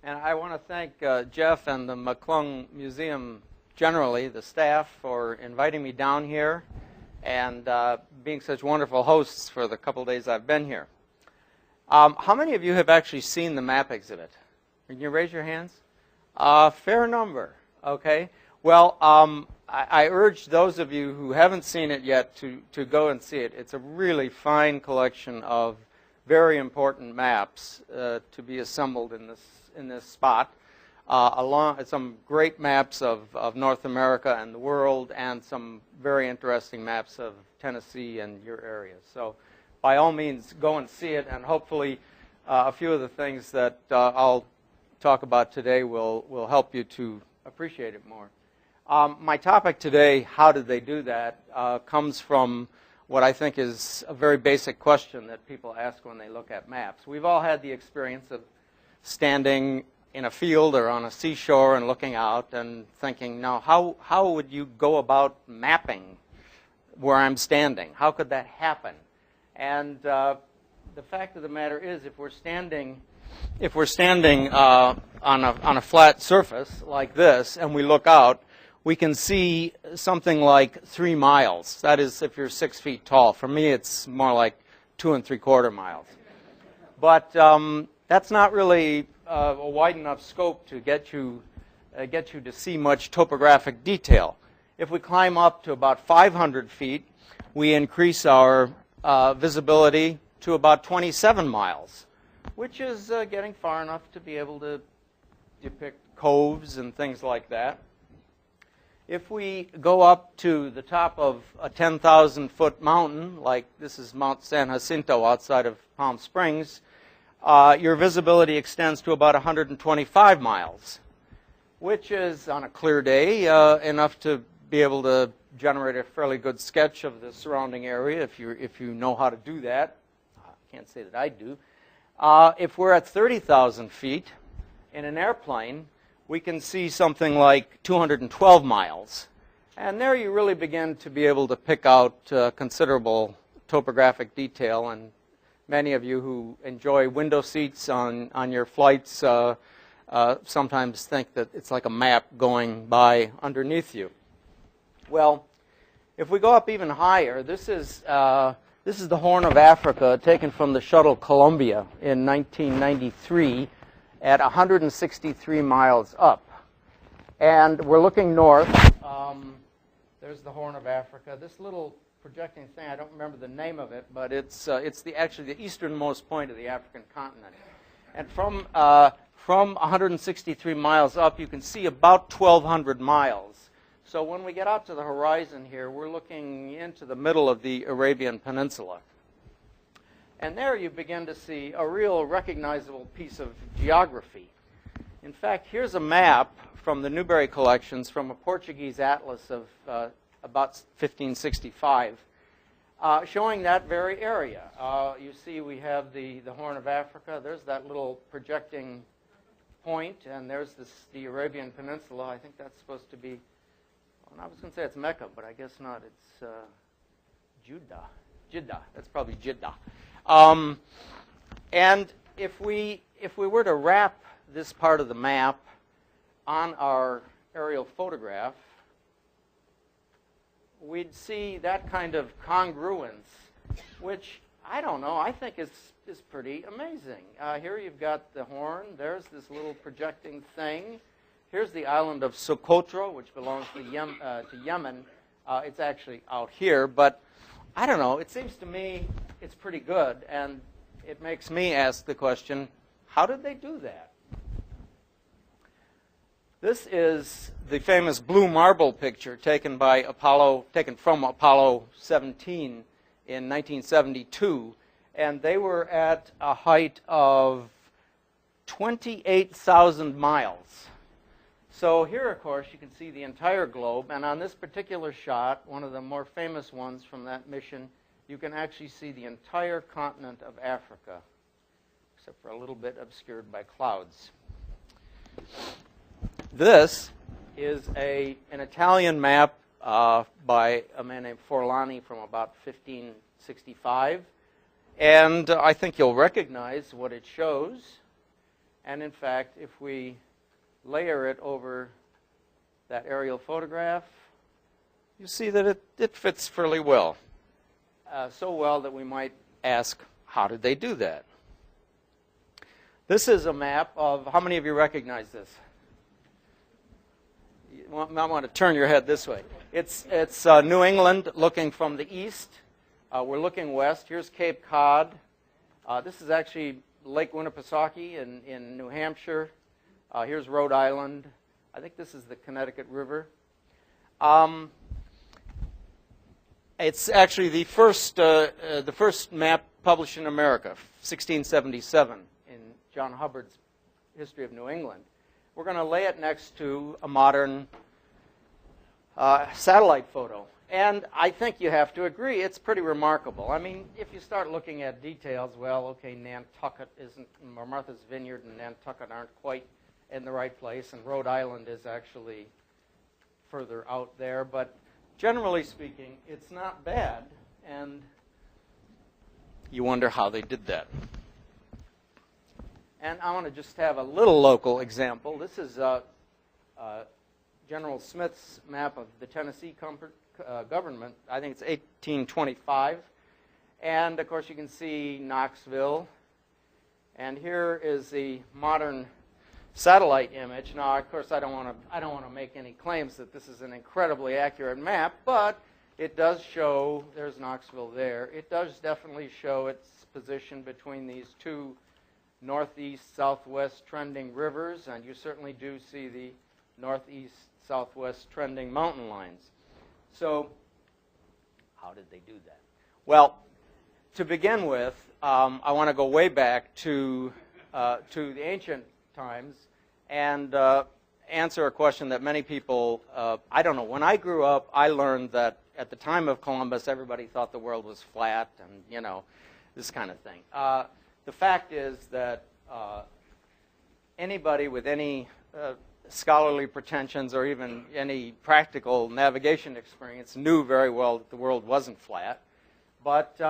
And I want to thank Jeff and the McClung Museum generally, the staff, for inviting me down here and being such wonderful hosts for the couple days I've been here. How many of you have actually seen the map exhibit? Can you raise your hands? Fair number. Okay. Well, I urge those of you who haven't seen it yet to go and see it. It's a really fine collection of very important maps to be assembled in this spot, along some great maps of North America and the world, and some very interesting maps of Tennessee and your area. So by all means, go and see it, and hopefully a few of the things that I'll talk about today will help you to appreciate it more. My topic today, how did they do that, comes from what I think is a very basic question that people ask when they look at maps. We've all had the experience of standing in a field or on a seashore and looking out and thinking, now how would you go about mapping where I'm standing? How could that happen? And the fact of the matter is, if we're standing on a flat surface like this and we look out, we can see something like 3 miles. That is, if you're 6 feet tall. For me, it's more like 2 3/4 miles. But that's not really a wide enough scope to get you to see much topographic detail. If we climb up to about 500 feet, we increase our visibility to about 27 miles, which is getting far enough to be able to depict coves and things like that. If we go up to the top of a 10,000-foot mountain, like this is Mount San Jacinto outside of Palm Springs, your visibility extends to about 125 miles, which is, on a clear day, enough to be able to generate a fairly good sketch of the surrounding area if you know how to do that. I can't say that I do. If we're at 30,000 feet in an airplane, we can see something like 212 miles. And there you really begin to be able to pick out considerable topographic detail. And many of you who enjoy window seats on your flights sometimes think that it's like a map going by underneath you. Well, if we go up even higher, this is the Horn of Africa taken from the shuttle Columbia in 1993 at 163 miles up. And we're looking north. There's the Horn of Africa. This little projecting thing, I don't remember the name of it, but it's actually the easternmost point of the African continent. And from 163 miles up, you can see about 1,200 miles. So when we get out to the horizon here, we're looking into the middle of the Arabian Peninsula. And there you begin to see a real recognizable piece of geography. In fact, here's a map from the Newberry collections from a Portuguese atlas of about 1565, showing that very area. You see we have the Horn of Africa. There's that little projecting point, and there's the Arabian Peninsula. I think that's supposed to be, well, I was going to say it's Mecca, but I guess not. It's Jeddah. That's probably Jeddah. And if we were to wrap this part of the map on our aerial photograph, we'd see that kind of congruence, which, I don't know, I think is pretty amazing. Here you've got the Horn. There's this little projecting thing. Here's the island of Socotra, which belongs to Yemen. It's actually out here, but I don't know. It seems to me it's pretty good, and it makes me ask the question, how did they do that? This is the famous blue marble picture taken from Apollo 17 in 1972, and they were at a height of 28,000 miles. So here, of course, you can see the entire globe, and on this particular shot, one of the more famous ones from that mission, you can actually see the entire continent of Africa, except for a little bit obscured by clouds. This is an Italian map by a man named Forlani from about 1565, and I think you'll recognize what it shows. And in fact, if we layer it over that aerial photograph, you see that it fits fairly well. So well that we might ask, how did they do that? This is a map of, how many of you recognize this? You might want to turn your head this way. It's New England looking from the east. We're looking west. Here's Cape Cod. This is actually Lake Winnipesaukee in New Hampshire. Here's Rhode Island. I think this is the Connecticut River. It's actually the first map published in America, 1677, in John Hubbard's History of New England. We're going to lay it next to a modern satellite photo. And I think you have to agree, it's pretty remarkable. I mean, if you start looking at details, well, okay, Nantucket isn't, Martha's Vineyard and Nantucket aren't quite in the right place, and Rhode Island is actually further out there. But generally speaking, it's not bad, and you wonder how they did that. And I want to just have a little local example. This is General Smith's map of the Tennessee government. I think it's 1825. And, of course, you can see Knoxville. And here is the modern satellite image. Now, of course, I don't want to make any claims that this is an incredibly accurate map, but it does show, there's Knoxville there. It does definitely show its position between these two northeast-southwest trending rivers, and you certainly do see the northeast-southwest trending mountain lines. So, how did they do that? Well, to begin with, I want to go way back to the ancient times and answer a question that many people, I don't know, when I grew up, I learned that at the time of Columbus, everybody thought the world was flat and, you know, this kind of thing. The fact is that anybody with any scholarly pretensions or even any practical navigation experience knew very well that the world wasn't flat. But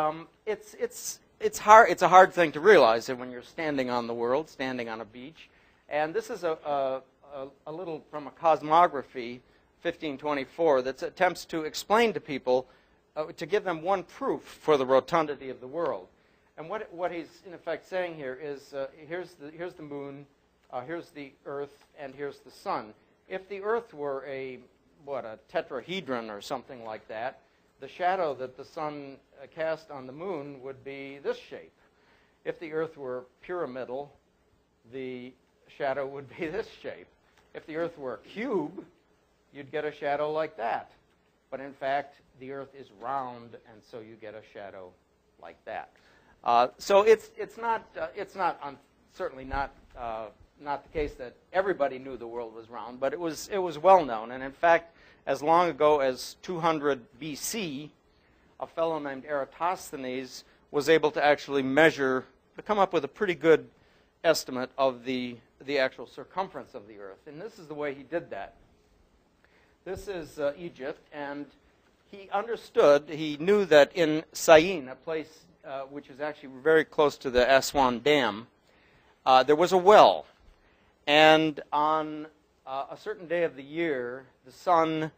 it's hard. It's a hard thing to realize that when you're standing on the world, standing on a beach. And this is a little from a cosmography, 1524, that attempts to explain to people, to give them one proof for the rotundity of the world. And what he's in effect saying here is, here's the moon, here's the Earth, and here's the sun. If the Earth were a tetrahedron or something like that, the shadow that the sun cast on the moon would be this shape. If the Earth were pyramidal, the shadow would be this shape. If the Earth were a cube, you'd get a shadow like that. But in fact, the Earth is round, and so you get a shadow like that. So it's certainly not the case that everybody knew the world was round, but it was well known. And in fact, as long ago as 200 BC, a fellow named Eratosthenes was able to actually measure, to come up with a pretty good estimate of the actual circumference of the Earth. And this is the way he did that. This is Egypt, and he understood, he knew that in Syene, a place which is actually very close to the Aswan Dam, there was a well. And on a certain day of the year, the sun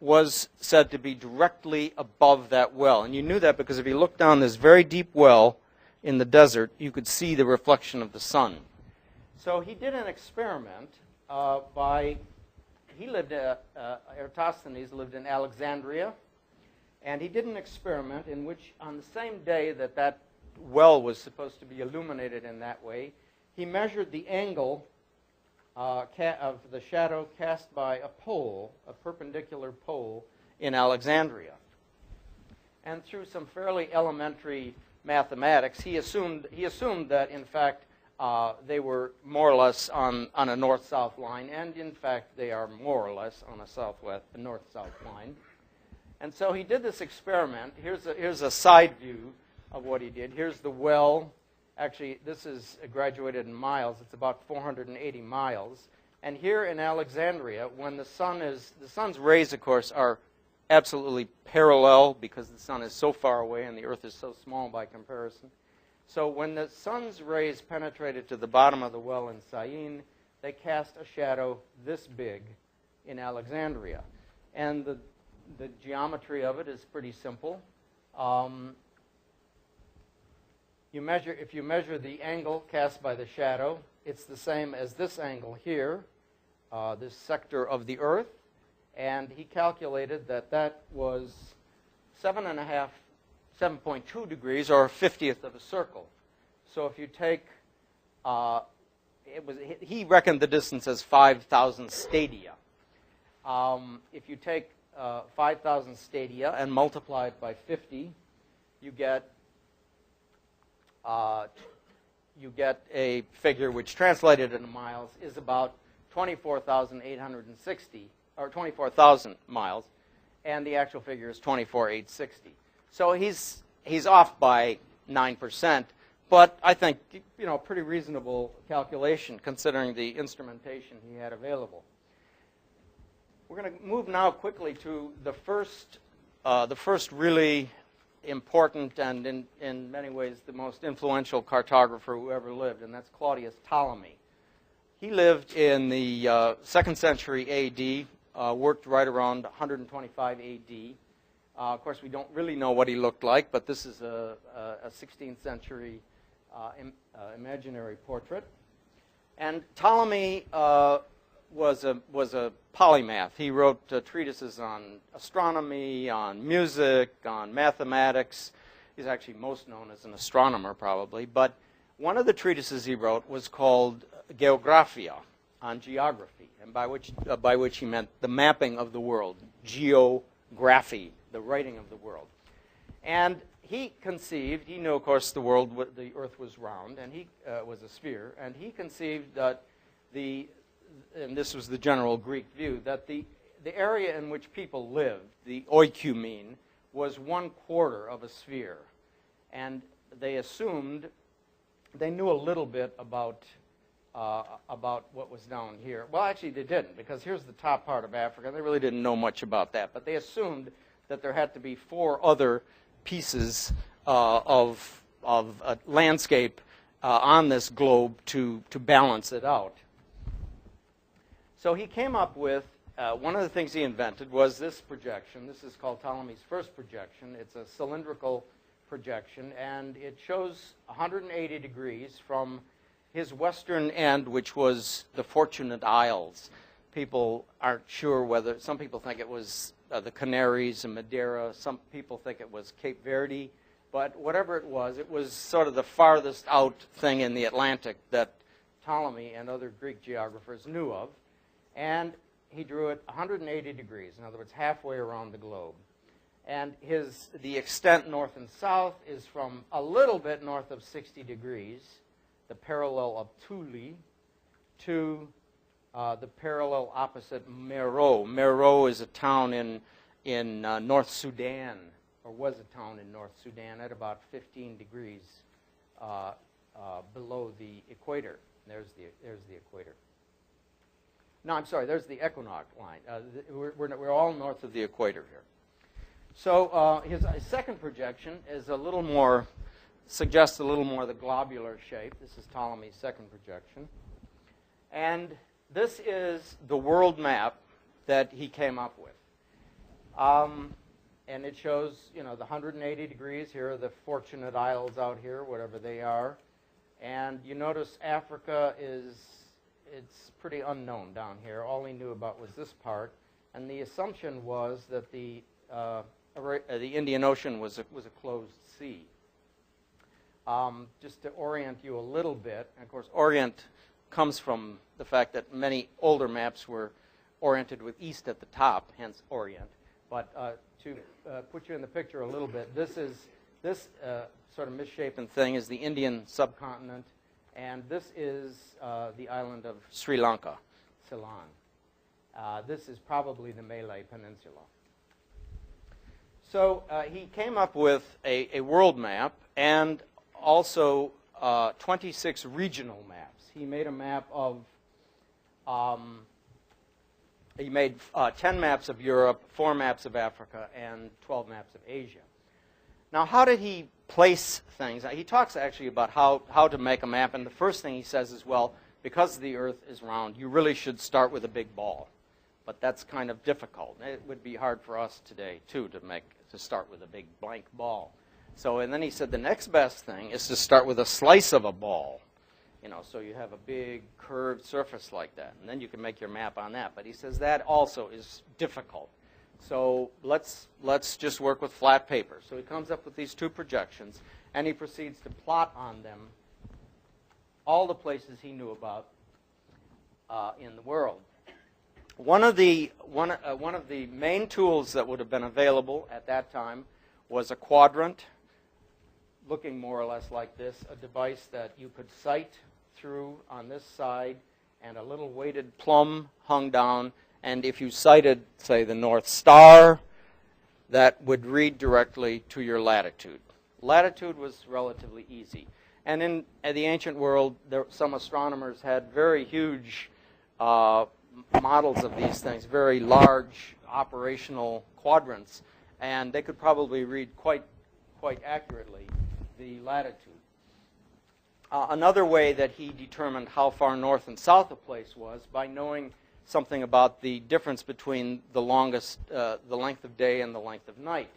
was said to be directly above that well. And you knew that because if you looked down this very deep well in the desert, you could see the reflection of the sun. So he did an experiment Eratosthenes lived in Alexandria, and he did an experiment in which on the same day that well was supposed to be illuminated in that way, he measured the angle of the shadow cast by a pole, a perpendicular pole, in Alexandria. And through some fairly elementary mathematics, he assumed that, in fact, they were more or less on a north-south line, and in fact, they are more or less on a north-south line. And so he did this experiment. Here's a side view of what he did. Here's the well. Actually, this is graduated in miles. It's about 480 miles. And here in Alexandria, when the sun's rays, of course, are absolutely parallel because the sun is so far away and the Earth is so small by comparison. So when the sun's rays penetrated to the bottom of the well in Syene, they cast a shadow this big in Alexandria. And the geometry of it is pretty simple. If you measure the angle cast by the shadow, it's the same as this angle here, this sector of the Earth. And he calculated that that was 7.2 degrees, or a 50th of a circle. So if you take, he reckoned the distance as 5,000 stadia. If you take 5,000 stadia and multiply it by 50, you get a figure which, translated into miles, is about 24,860, or 24,000 miles, and the actual figure is 24,860. So he's off by 9%, but I think, you know, pretty reasonable calculation considering the instrumentation he had available. We're going to move now quickly to the first really important and in many ways the most influential cartographer who ever lived, and that's Claudius Ptolemy. He lived in the 2nd century A.D., worked right around 125 A.D. Of course, we don't really know what he looked like, but this is a 16th century imaginary portrait. And Ptolemy was a polymath. He wrote treatises on astronomy, on music, on mathematics. He's actually most known as an astronomer, probably. But one of the treatises he wrote was called Geographia, on geography, and by which he meant the mapping of the world, geography, the writing of the world. And he knew, of course, the Earth was round, and he was a sphere, and he conceived that and this was the general Greek view, that the area in which people lived, the oikoumene, was 1/4 of a sphere. And they assumed, they knew a little bit about what was down here. Well, actually they didn't, because here's the top part of Africa. They really didn't know much about that, but they assumed that there had to be 4 other pieces of a landscape on this globe to balance it out. So he came up with, one of the things he invented was this projection. This is called Ptolemy's first projection. It's a cylindrical projection, and it shows 180 degrees from his western end, which was the Fortunate Isles. People aren't sure whether, some people think it was the Canaries and Madeira. Some people think it was Cape Verde. But whatever it was sort of the farthest out thing in the Atlantic that Ptolemy and other Greek geographers knew of. And he drew it 180 degrees, in other words, halfway around the globe. And the extent north and south is from a little bit north of 60 degrees, the parallel of Thule, to the parallel opposite Meroe. Meroe is a town in North Sudan, or was a town in North Sudan, at about 15 degrees below the equator. There's the equator. No, I'm sorry, there's the equinox line. We're all north of the equator here. So his second projection is suggests a little more the globular shape. This is Ptolemy's second projection. And this is the world map that he came up with. And it shows, the 180 degrees. Here are the Fortunate Isles out here, whatever they are. And you notice Africa it's pretty unknown down here. All he knew about was this part. And the assumption was that the Indian Ocean was a closed sea. Just to orient you a little bit, and of course, orient comes from the fact that many older maps were oriented with east at the top, hence orient. But to put you in the picture a little bit, this sort of misshapen thing is the Indian subcontinent, and this is the island of Sri Lanka, Ceylon. This is probably the Malay Peninsula. So he came up with a world map and also 26 regional maps. He made a map of, he made 10 maps of Europe, 4 maps of Africa, and 12 maps of Asia. Now, how did he place things. He talks actually about how to make a map, and the first thing he says is, well, because the Earth is round, you really should start with a big ball. But that's kind of difficult. It would be hard for us today, too, to start with a big blank ball. So, and then he said the next best thing is to start with a slice of a ball. You know, so you have a big curved surface like that, and then you can make your map on that. But he says that also is difficult. So let's just work with flat paper. So he comes up with these two projections, and he proceeds to plot on them all the places he knew about in the world. One of the main tools that would have been available at that time was a quadrant, looking more or less like this, a device that you could sight through on this side, and a little weighted plumb hung down. And if you sighted, say, the North Star, that would read directly to your latitude. Latitude was relatively easy. And in the ancient world, some astronomers had very huge models of these things, very large operational quadrants, and they could probably read quite accurately the latitude. Another way that he determined how far north and south a place was by knowing something about the difference between the length of day and the length of night.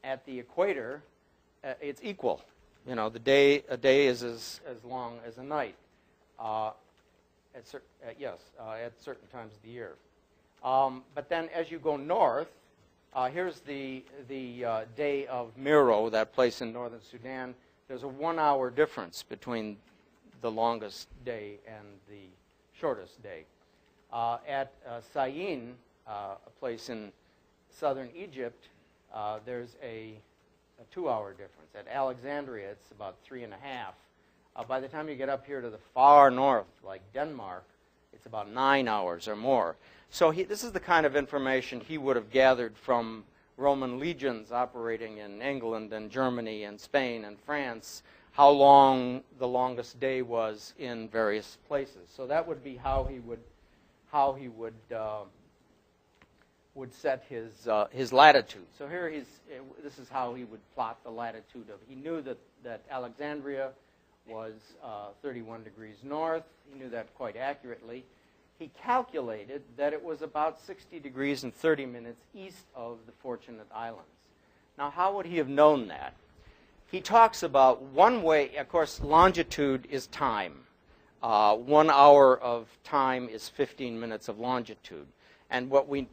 At the equator, it's equal. You know, a day is as long as a night. At certain times of the year. But then as you go north, here's the day of Miro, that place in northern Sudan. There's a 1 hour difference between the longest day and the shortest day. At Sayin, a place in southern Egypt, there's a 2 hour difference. At Alexandria, it's about 3.5. By the time you get up here to the far north, like Denmark, it's about 9 hours or more. So this is the kind of information he would have gathered from Roman legions operating in England and Germany and Spain and France, how long the longest day was in various places. So that would be how he would set his latitude. So here this is how he would plot the latitude of. He knew that Alexandria was 31 degrees north. He knew that quite accurately. He calculated that it was about 60 degrees and 30 minutes east of the Fortunate Islands. Now, how would he have known that? He talks about one way, of course, longitude is time. 1 hour of time is 15 minutes of longitude. And what we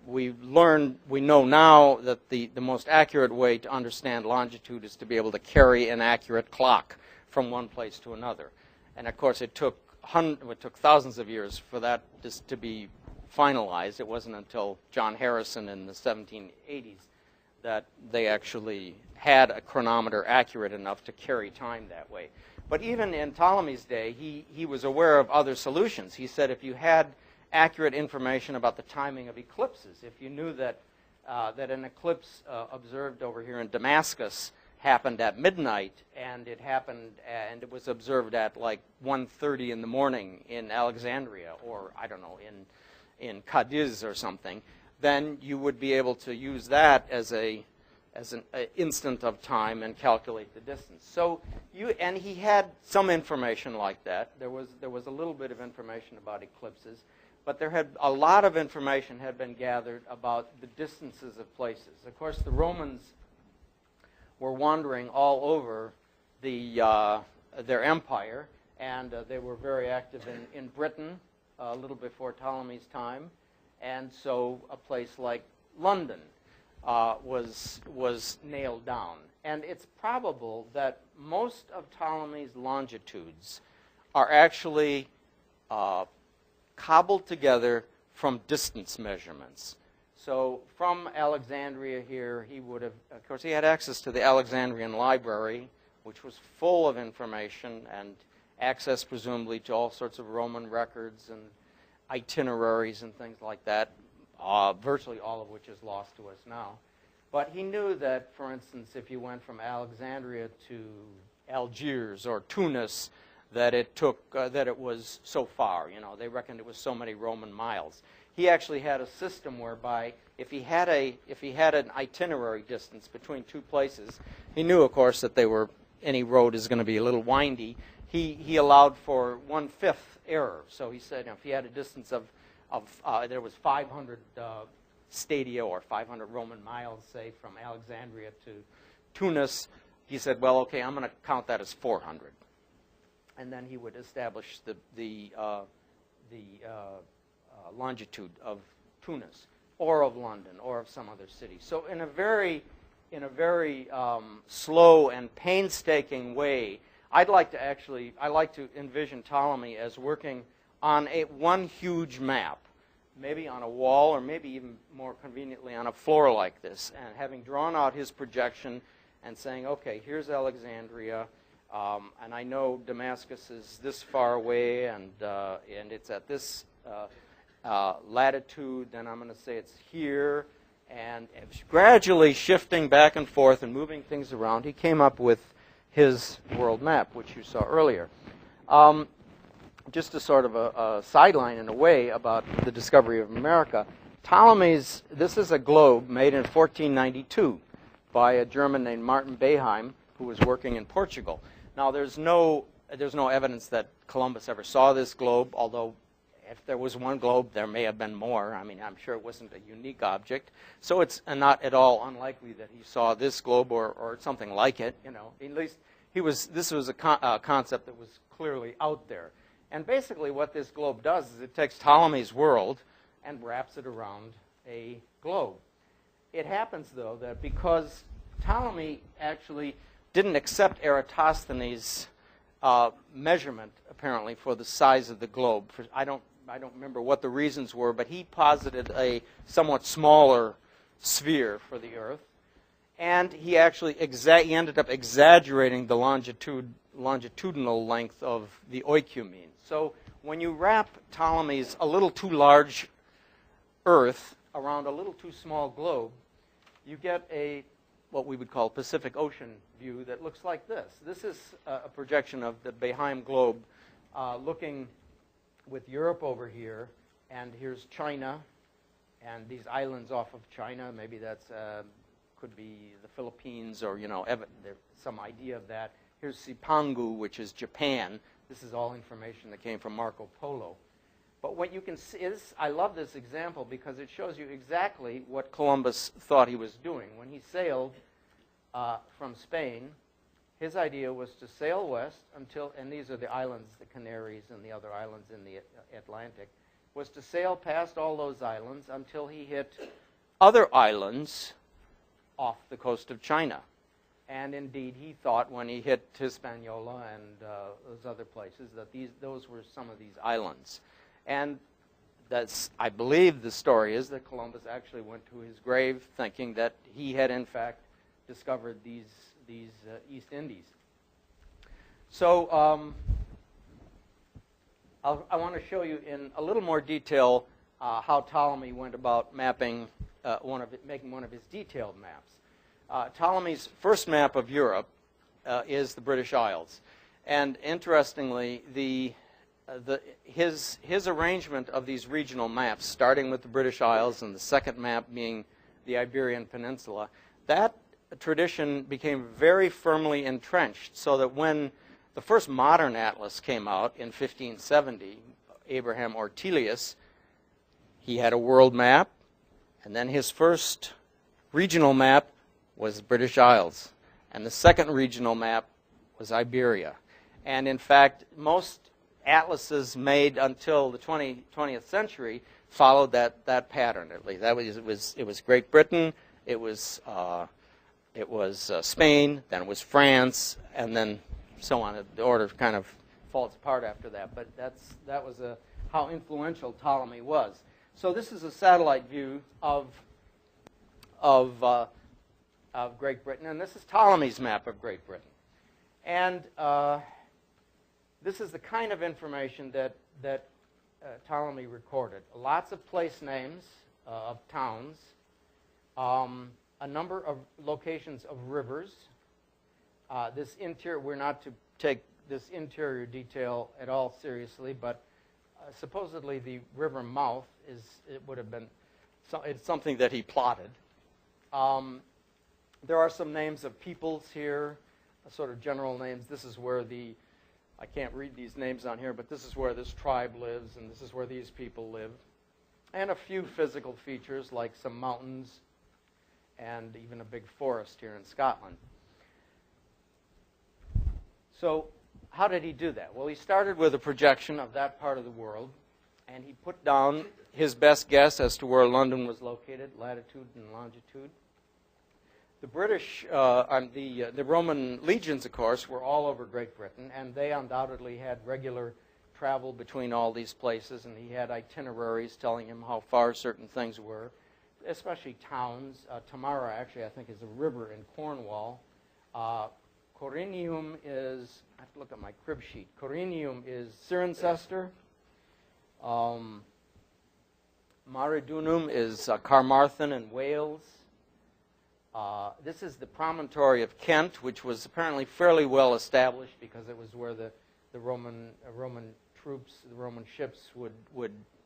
know now that the most accurate way to understand longitude is to be able to carry an accurate clock from one place to another. And of course, it took thousands of years for that to be finalized. It wasn't until John Harrison in the 1780s that they actually had a chronometer accurate enough to carry time that way. But even in Ptolemy's day, he was aware of other solutions. He said if you had accurate information about the timing of eclipses, if you knew that an eclipse observed over here in Damascus happened at midnight, and it was observed at like 1:30 in the morning in Alexandria, or I don't know, in Cadiz or something, then you would be able to use that as an instant of time and calculate the distance. So and he had some information like that. There was a little bit of information about eclipses, but a lot of information had been gathered about the distances of places. Of course, the Romans were wandering all over their empire, and they were very active in Britain a little before Ptolemy's time, and so a place like London was nailed down. And it's probable that most of Ptolemy's longitudes are actually cobbled together from distance measurements. So from Alexandria here, he would have, of course, he had access to the Alexandrian Library, which was full of information and access presumably to all sorts of Roman records and itineraries and things like that, virtually all of which is lost to us now. But he knew that, for instance, if you went from Alexandria to Algiers or Tunis, that it took, that it was so far. You know, they reckoned it was so many Roman miles. He actually had a system whereby if he had an itinerary distance between two places, he knew, of course, that any road is going to be a little windy. He allowed for 1/5 error. So he said, if he had a distance of there was 500 stadia or 500 Roman miles, say, from Alexandria to Tunis, he said, well, okay, I'm going to count that as 400. And then he would establish the longitude of Tunis or of London or of some other city. So in a very slow and painstaking way, I like to envision Ptolemy as working on one huge map, maybe on a wall or maybe even more conveniently on a floor like this, and having drawn out his projection and saying, okay, here's Alexandria, and I know Damascus is this far away, and it's at this latitude, then I'm going to say it's here, and gradually shifting back and forth and moving things around, he came up with his world map, which you saw earlier. Just a sort of a sideline in a way about the discovery of America, Ptolemy's, this is a globe made in 1492 by a German named Martin Beheim, who was working in Portugal. Now, there's no evidence that Columbus ever saw this globe, although if there was one globe, there may have been more. I mean, I'm sure it wasn't a unique object. So it's not at all unlikely that he saw this globe or something like it. You know, at least this was a concept that was clearly out there. And basically what this globe does is it takes Ptolemy's world and wraps it around a globe. It happens, though, that because Ptolemy actually didn't accept Eratosthenes' measurement, apparently, for the size of the globe. I don't remember what the reasons were, but he posited a somewhat smaller sphere for the Earth, and he actually he ended up exaggerating the longitudinal length of the oikumene. So when you wrap Ptolemy's a little too large Earth around a little too small globe, you get what we would call Pacific Ocean view that looks like this. This is a projection of the Beheim globe looking with Europe over here, and here's China, and these islands off of China. Maybe that's could be the Philippines, or there's some idea of that. Here's Sipangu, which is Japan. This is all information that came from Marco Polo. But what you can see is, I love this example because it shows you exactly what Columbus thought he was doing. When he sailed from Spain, his idea was to sail west until, and these are the islands, the Canaries and the other islands in the Atlantic, was to sail past all those islands until he hit other islands off the coast of China. And indeed, he thought when he hit Hispaniola and those other places that those were some of these islands. And I believe the story is that Columbus actually went to his grave thinking that he had in fact discovered these East Indies. So I want to show you in a little more detail how Ptolemy went about mapping making one of his detailed maps. Ptolemy's first map of Europe is the British Isles, and interestingly, his arrangement of these regional maps, starting with the British Isles and the second map being the Iberian Peninsula, that tradition became very firmly entrenched, so that when the first modern atlas came out in 1570, Abraham Ortelius, he had a world map, and then his first regional map was British Isles, and the second regional map was Iberia. And in fact, most atlases made until the 20th century followed that pattern. At least it was Great Britain, it was Spain, then it was France, and then so on. The order kind of falls apart after that. But that was how influential Ptolemy was. So this is a satellite view of Great Britain, and this is Ptolemy's map of Great Britain. And this is the kind of information that Ptolemy recorded. Lots of place names of towns, a number of locations of rivers. This interior, we're not to take this interior detail at all seriously, but supposedly the river mouth it's something that he plotted. There are some names of peoples here, sort of general names. This is where I can't read these names on here, but this is where this tribe lives, and this is where these people live. And a few physical features like some mountains and even a big forest here in Scotland. So how did he do that? Well, he started with a projection of that part of the world, and he put down his best guess as to where London was located, latitude and longitude. The British, the Roman legions, of course, were all over Great Britain, and they undoubtedly had regular travel between all these places, and he had itineraries telling him how far certain things were, especially towns. Tamara, actually, I think, is a river in Cornwall. Corinium is, I have to look at my crib sheet. Corinium is Cirencester. Maridunum is Carmarthen in Wales. This is the promontory of Kent, which was apparently fairly well established because it was where the Roman troops, the Roman ships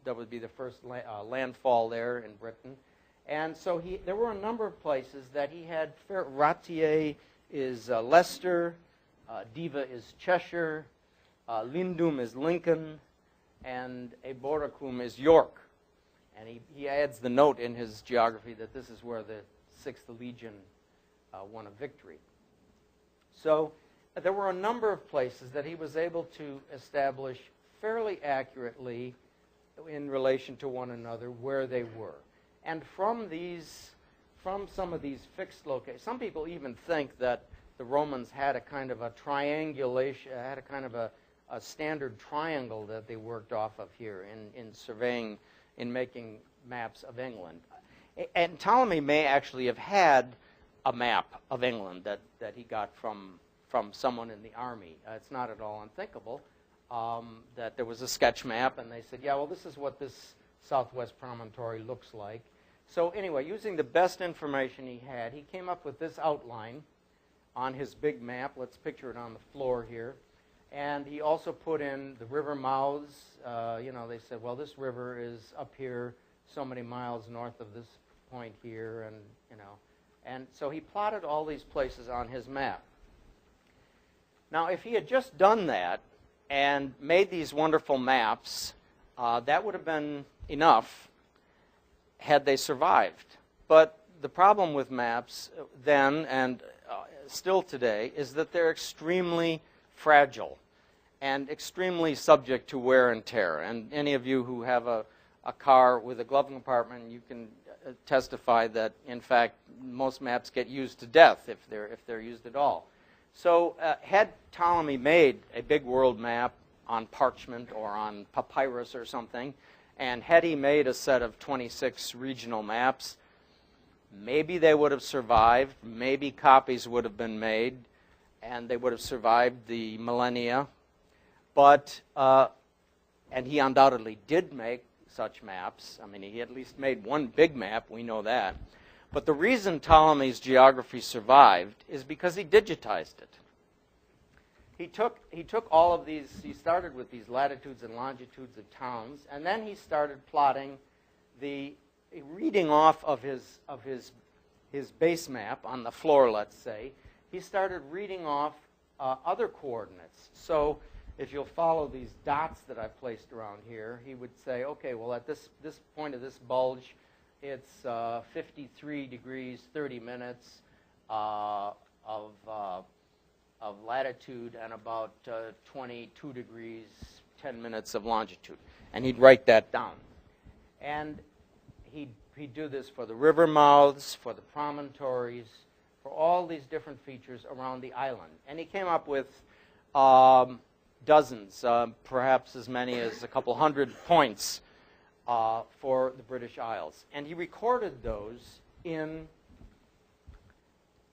that would be the first landfall there in Britain. And so there were a number of places that he had. Ratier is Leicester, Diva is Cheshire, Lindum is Lincoln, and Eboracum is York. And he adds the note in his geography that this is where the 6th Legion won a victory. So there were a number of places that he was able to establish fairly accurately in relation to one another where they were. And from some of these fixed locations, some people even think that the Romans had a kind of a triangulation, had a kind of a standard triangle that they worked off of here in surveying, in making maps of England. And Ptolemy may actually have had a map of England that he got from someone in the army. It's not at all unthinkable that there was a sketch map, and they said, yeah, well, this is what this southwest promontory looks like. So anyway, using the best information he had, he came up with this outline on his big map. Let's picture it on the floor here. And he also put in the river mouths. They said, well, this river is up here so many miles north of this point here, and so he plotted all these places on his map. Now, if he had just done that and made these wonderful maps, that would have been enough had they survived. But the problem with maps then and still today is that they're extremely fragile and extremely subject to wear and tear. And any of you who have a car with a glove compartment, you can testify that, in fact, most maps get used to death if they're used at all. So had Ptolemy made a big world map on parchment or on papyrus or something, and had he made a set of 26 regional maps, maybe they would have survived, maybe copies would have been made, and they would have survived the millennia. But, and he undoubtedly did make such maps. I mean, he at least made one big map, we know that. But the reason Ptolemy's geography survived is because he digitized it. He took all of these, he started with these latitudes and longitudes of towns, and then he started plotting reading off of his base map on the floor, let's say. He started reading off other coordinates. So if you'll follow these dots that I've placed around here, he would say, okay, well, at this point of this bulge, it's 53 degrees, 30 minutes of latitude and about 22 degrees, 10 minutes of longitude. And he'd write that down. And he'd do this for the river mouths, for the promontories, for all these different features around the island. And he came up with dozens, perhaps as many as a couple hundred points for the British Isles. And he recorded those in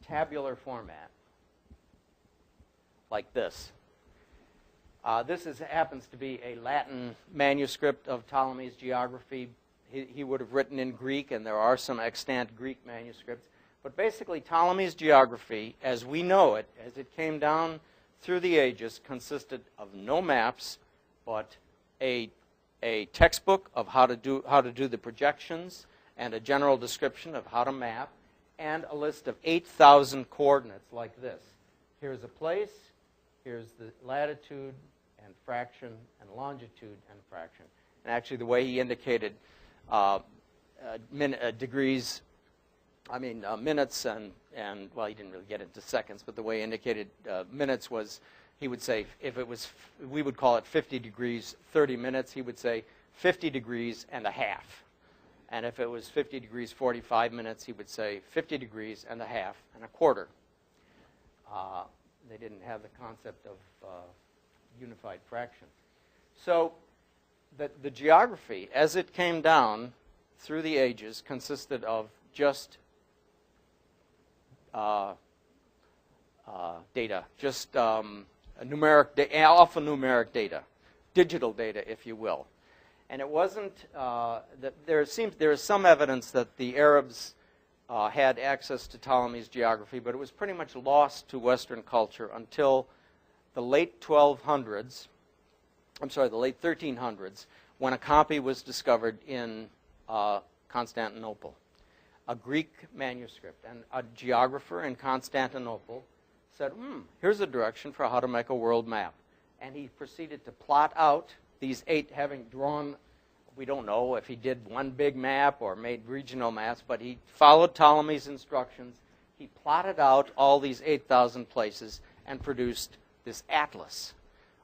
tabular format, like this. This happens to be a Latin manuscript of Ptolemy's geography. He would have written in Greek, and there are some extant Greek manuscripts. But basically, Ptolemy's geography, as we know it, as it came down through the ages consisted of no maps, but a textbook of how to do the projections and a general description of how to map, and a list of 8,000 coordinates like this. Here's a place, here's the latitude and fraction and longitude and fraction. And actually the way he indicated degrees, minutes and well, he didn't really get into seconds, but the way he indicated minutes was, he would say, if it was, we would call it 50 degrees, 30 minutes, he would say 50 degrees and a half. And if it was 50 degrees, 45 minutes, he would say 50 degrees and a half and a quarter. They didn't have the concept of unified fraction. So the geography, as it came down through the ages, consisted of just data, just alphanumeric data, digital data, if you will. And it wasn't that there is some evidence that the Arabs had access to Ptolemy's geography, but it was pretty much lost to Western culture until the late 1200s. I'm sorry, the late 1300s, when a copy was discovered in Constantinople, a Greek manuscript, and a geographer in Constantinople said, here's a direction for how to make a world map. And he proceeded to plot out these 8, having drawn, we don't know if he did one big map or made regional maps, but he followed Ptolemy's instructions. He plotted out all these 8,000 places and produced this atlas.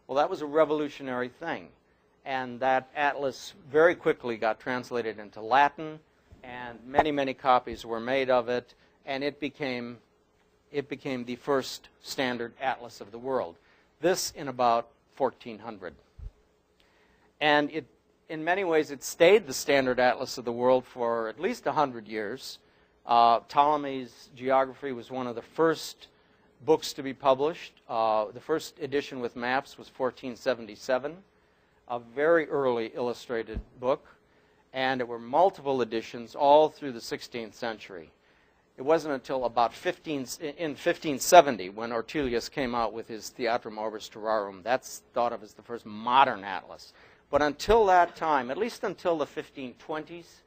Well, that was a revolutionary thing. And that atlas very quickly got translated into Latin, and many, many copies were made of it, and it became the first standard atlas of the world. This in about 1400. And in many ways, it stayed the standard atlas of the world for at least 100 years. Ptolemy's geography was one of the first books to be published. The first edition with maps was 1477, a very early illustrated book. And there were multiple editions all through the 16th century. It wasn't until about in 1570 when Ortelius came out with his Theatrum Orbis Terrarum. That's thought of as the first modern atlas. But until that time, at least until the 1520s,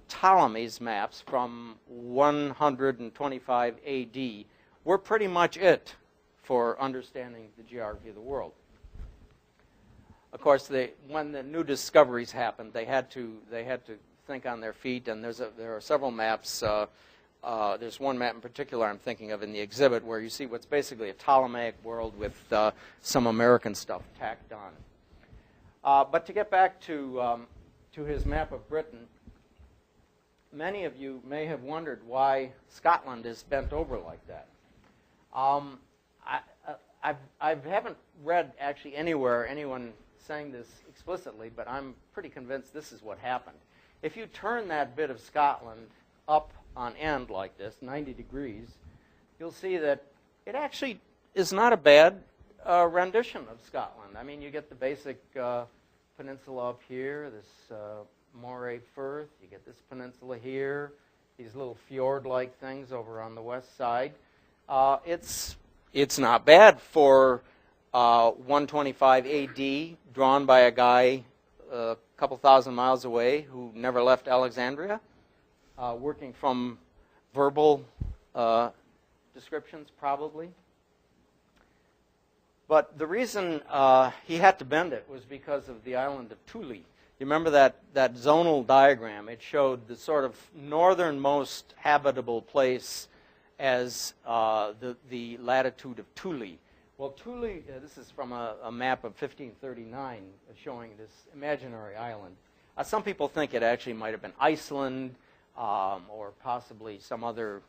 Ptolemy's maps from 125 AD were pretty much it for understanding the geography of the world. Of course, when the new discoveries happened, they had to think on their feet, and there are several maps. There's one map in particular I'm thinking of in the exhibit where you see what's basically a Ptolemaic world with some American stuff tacked on. But to get back to his map of Britain, many of you may have wondered why Scotland is bent over like that. I haven't read actually anywhere anyone saying this explicitly, but I'm pretty convinced this is what happened. If you turn that bit of Scotland up on end like this, 90 degrees, you'll see that it actually is not a bad rendition of Scotland. I mean, you get the basic peninsula up here, this Moray Firth, you get this peninsula here, these little fjord-like things over on the west side. It's not bad for 125 AD, drawn by a guy a couple thousand miles away who never left Alexandria, working from verbal descriptions probably. But the reason he had to bend it was because of the island of Thule. You remember that zonal diagram? It showed the sort of northernmost habitable place as the latitude of Thule. Well, Thule, this is from a map of 1539 showing this imaginary island. Some people think it actually might have been Iceland or possibly some other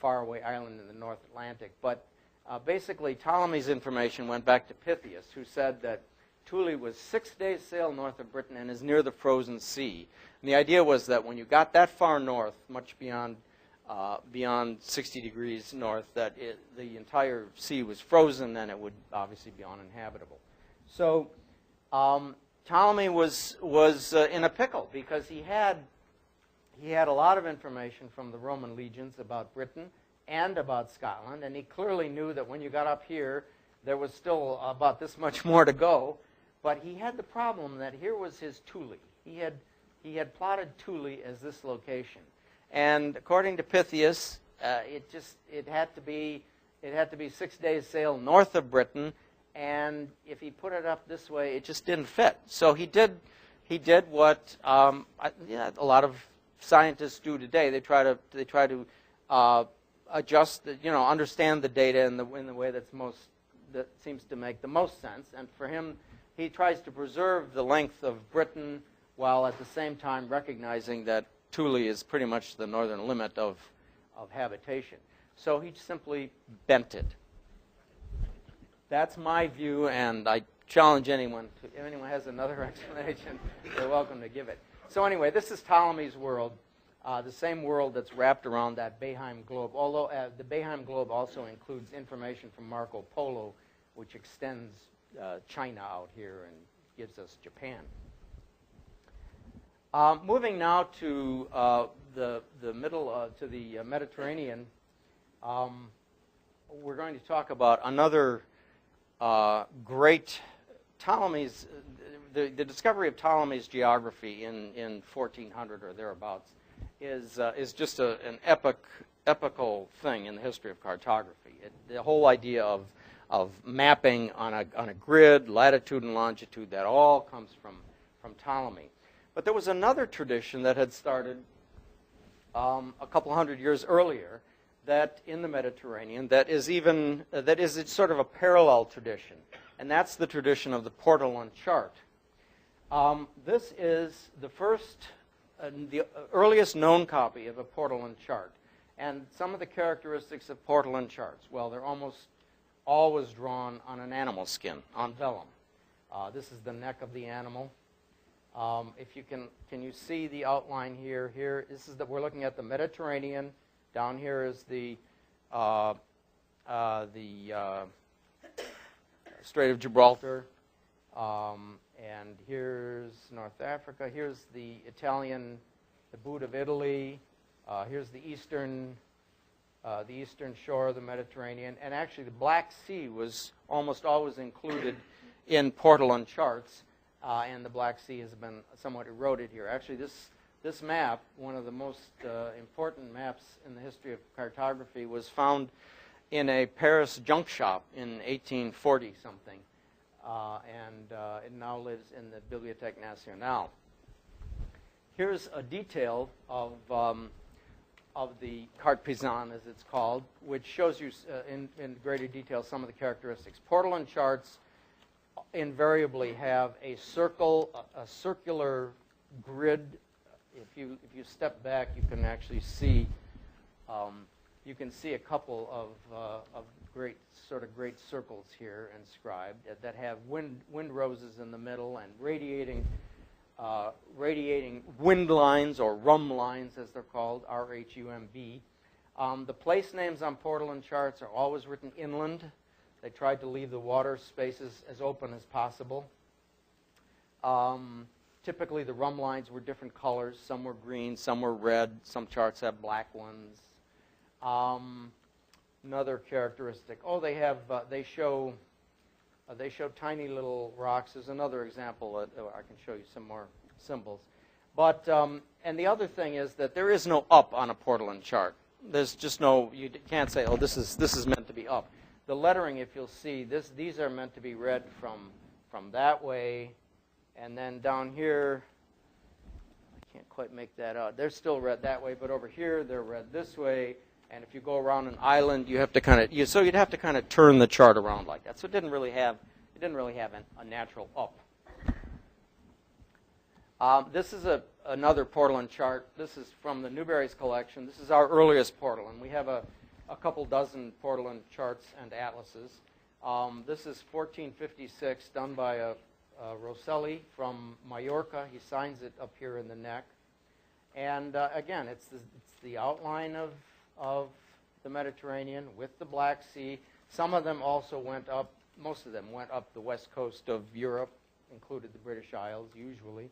faraway island in the North Atlantic. But basically, Ptolemy's information went back to Pytheas, who said that Thule was 6 days' sail north of Britain and is near the frozen sea. And the idea was that when you got that far north, much beyond 60 degrees north, that the entire sea was frozen and it would obviously be uninhabitable. So Ptolemy was in a pickle because he had a lot of information from the Roman legions about Britain and about Scotland, and he clearly knew that when you got up here, there was still about this much more to go. But he had the problem that here was his Thule. He had plotted Thule as this location. And according to Pythias, it had to be 6 days sail north of Britain, and if he put it up this way, it just didn't fit. So he did what a lot of scientists do today. They try to adjust, understand the data in the way that seems to make the most sense. And for him, he tries to preserve the length of Britain while at the same time recognizing that Thule is pretty much the northern limit of habitation. So he simply bent it. That's my view, and I challenge anyone. If anyone has another explanation, they're welcome to give it. So anyway, this is Ptolemy's world, the same world that's wrapped around that Behaim globe, although the Behaim globe also includes information from Marco Polo, which extends China out here and gives us Japan. Moving now to the middle, to the Mediterranean, we're going to talk about another great Ptolemy's, the discovery of Ptolemy's geography in 1400 or thereabouts is just an epical thing in the history of cartography. The whole idea of mapping on a grid, latitude and longitude, that all comes from Ptolemy. But there was another tradition that had started a couple hundred years earlier, that in the Mediterranean, that is sort of a parallel tradition, and that's the tradition of the Portolan chart. This is the earliest known copy of a Portolan chart, and some of the characteristics of Portolan charts, well, they're almost always drawn on an animal skin, on vellum. This is the neck of the animal. If you can you see the outline here? Here, we're looking at the Mediterranean. Down here is the Strait of Gibraltar, and here's North Africa. Here's the boot of Italy. Here's the eastern shore of the Mediterranean, and actually the Black Sea was almost always included in Portolan charts, and the Black Sea has been somewhat eroded here. Actually, this map, one of the most important maps in the history of cartography, was found in a Paris junk shop in 1840-something, and it now lives in the Bibliothèque Nationale. Here's a detail of the carte paysanne, as it's called, which shows you in greater detail some of the characteristics. Portolan charts invariably have a circular grid. If you step back, you can actually see a couple of great circles here inscribed that have wind roses in the middle and radiating wind lines, or rum lines as they're called, R-H-U-M-B. The place names on Portolan charts are always written inland. They tried to leave the water spaces as open as possible. Typically, the rum lines were different colors. Some were green, some were red. Some charts have black ones. Another characteristic. They show tiny little rocks. There's another example. I can show you some more symbols. But and the other thing is that there is no up on a Portolan chart. There's just no. You can't say, oh, this is meant to be up. The lettering, if you'll see, these are meant to be read from that way. And then down here, I can't quite make that out. They're still read that way, but over here they're read this way. And if you go around an island, you have to you'd have to kind of turn the chart around like that. So it didn't really have a natural up. This is another Portolan chart. This is from the Newberry's collection. This is our earliest Portolan. We have a couple dozen Portolan charts and atlases. This is 1456, done by Rosselli from Mallorca. He signs it up here in the neck. And again, it's the outline of the Mediterranean with the Black Sea. Some of them also went up, most of them went up the west coast of Europe, included the British Isles usually.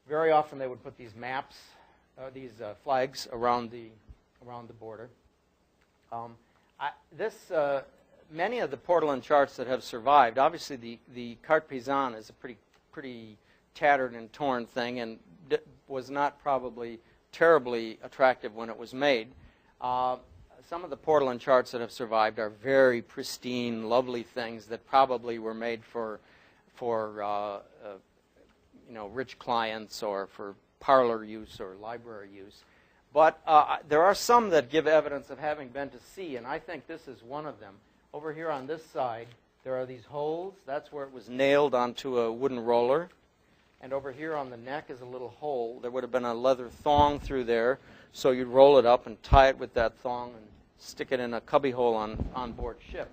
Very often they would put these maps, these flags around the border. Many of the portolan charts that have survived, obviously the carte paysanne is a pretty tattered and torn thing, and was not probably terribly attractive when it was made. Some of the portolan charts that have survived are very pristine, lovely things that probably were made for rich clients or for parlor use or library use. But there are some that give evidence of having been to sea, and I think this is one of them. Over here on this side, there are these holes. That's where it was nailed onto a wooden roller. And over here on the neck is a little hole. There would have been a leather thong through there, so you'd roll it up and tie it with that thong and stick it in a cubbyhole on board ship.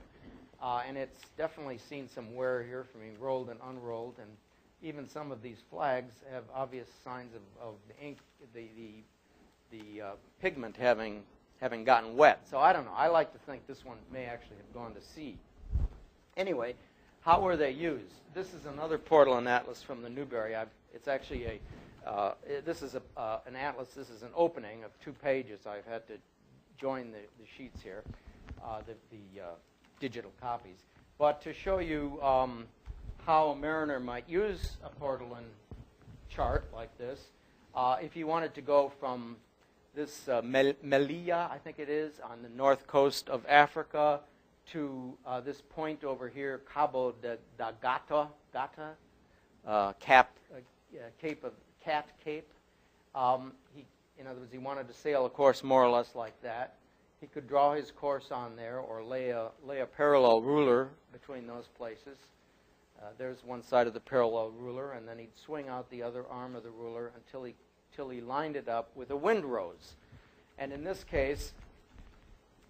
And it's definitely seen some wear here from being rolled and unrolled, and even some of these flags have obvious signs of the ink, the pigment having gotten wet. So I don't know. I like to think this one may actually have gone to sea. Anyway, how were they used? This is another portolan atlas from the Newberry. It's actually this is an atlas. This is an opening of 2 pages. I've had to join the sheets here, the digital copies. But to show you how a mariner might use a portolan chart like this, if you wanted to go from this Melilla, I think it is, on the north coast of Africa, to this point over here, Cabo da Gata, Cape of Cat Cape. In other words, he wanted to sail a course more or less like that. He could draw his course on there, or lay a parallel ruler between those places. There's one side of the parallel ruler, and then he'd swing out the other arm of the ruler until he lined it up with a windrose. And in this case,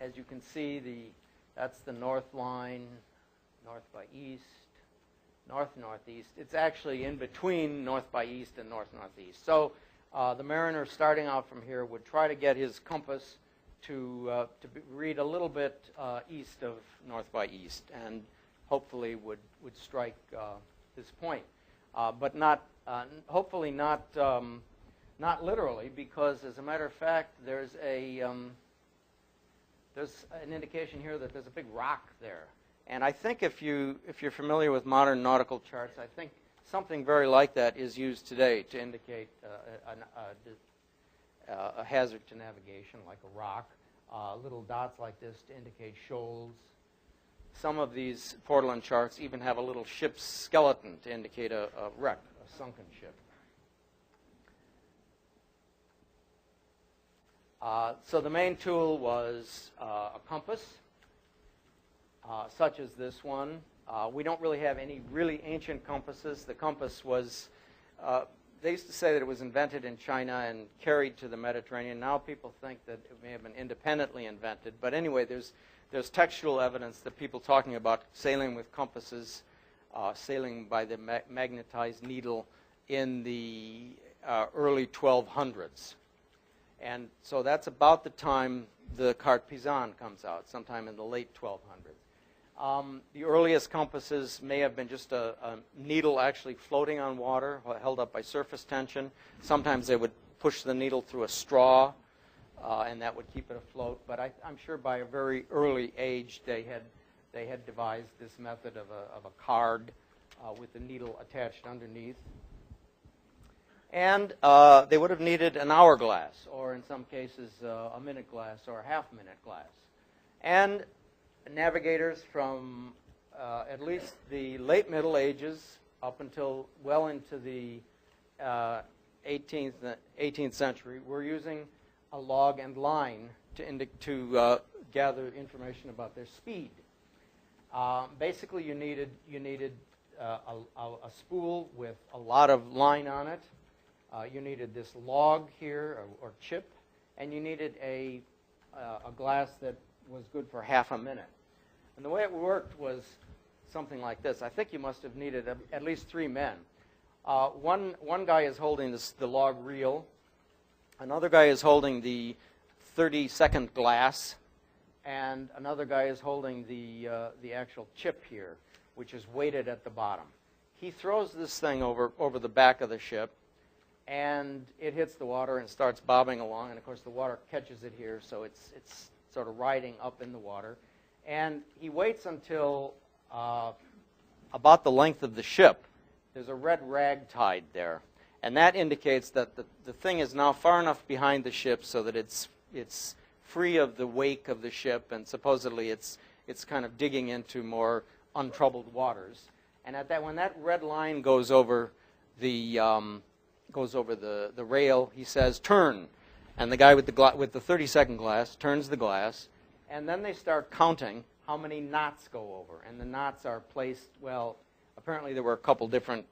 as you can see, that's the north line, north by east, north-northeast. It's actually in between north by east and north-northeast. So the mariner starting out from here would try to get his compass to read a little bit east of north by east, and hopefully would strike this point. But not, hopefully not literally, because as a matter of fact, there's an indication here that there's a big rock there. And I think if you're familiar with modern nautical charts, I think something very like that is used today to indicate a hazard to navigation, like a rock. Little dots like this to indicate shoals. Some of these portolan charts even have a little ship's skeleton to indicate a wreck, a sunken ship. So the main tool was a compass, such as this one. We don't really have any really ancient compasses. The compass was, they used to say that it was invented in China and carried to the Mediterranean. Now people think that it may have been independently invented. But anyway, there's textual evidence that people talking about sailing with compasses, sailing by the magnetized needle in the early 1200s. And so that's about the time the carte paysanne comes out, sometime in the late 1200s. The earliest compasses may have been just a needle actually floating on water, held up by surface tension. Sometimes they would push the needle through a straw, and that would keep it afloat. But I'm sure by a very early age they had devised this method of a card with the needle attached underneath. And they would have needed an hourglass, or in some cases a minute glass or a half-minute glass. And navigators from at least the late Middle Ages up until well into the 18th century were using a log and line to gather information about their speed. Basically, you needed a spool with a lot of line on it. You needed this log here, or chip, and you needed a glass that was good for half a minute. And the way it worked was something like this. I think you must have needed at least 3 men. One guy is holding the log reel. Another guy is holding the 30-second glass, and another guy is holding the actual chip here, which is weighted at the bottom. He throws this thing over the back of the ship, and it hits the water and starts bobbing along. And of course, the water catches it here, so it's sort of riding up in the water. And he waits until about the length of the ship. There's a red rag tied there. And that indicates that the thing is now far enough behind the ship so that it's free of the wake of the ship, and supposedly it's kind of digging into more untroubled waters. And when that red line goes over the rail, he says, "Turn." And the guy with the 30-second glass turns the glass, and then they start counting how many knots go over. And the knots are placed, well, apparently there were a couple different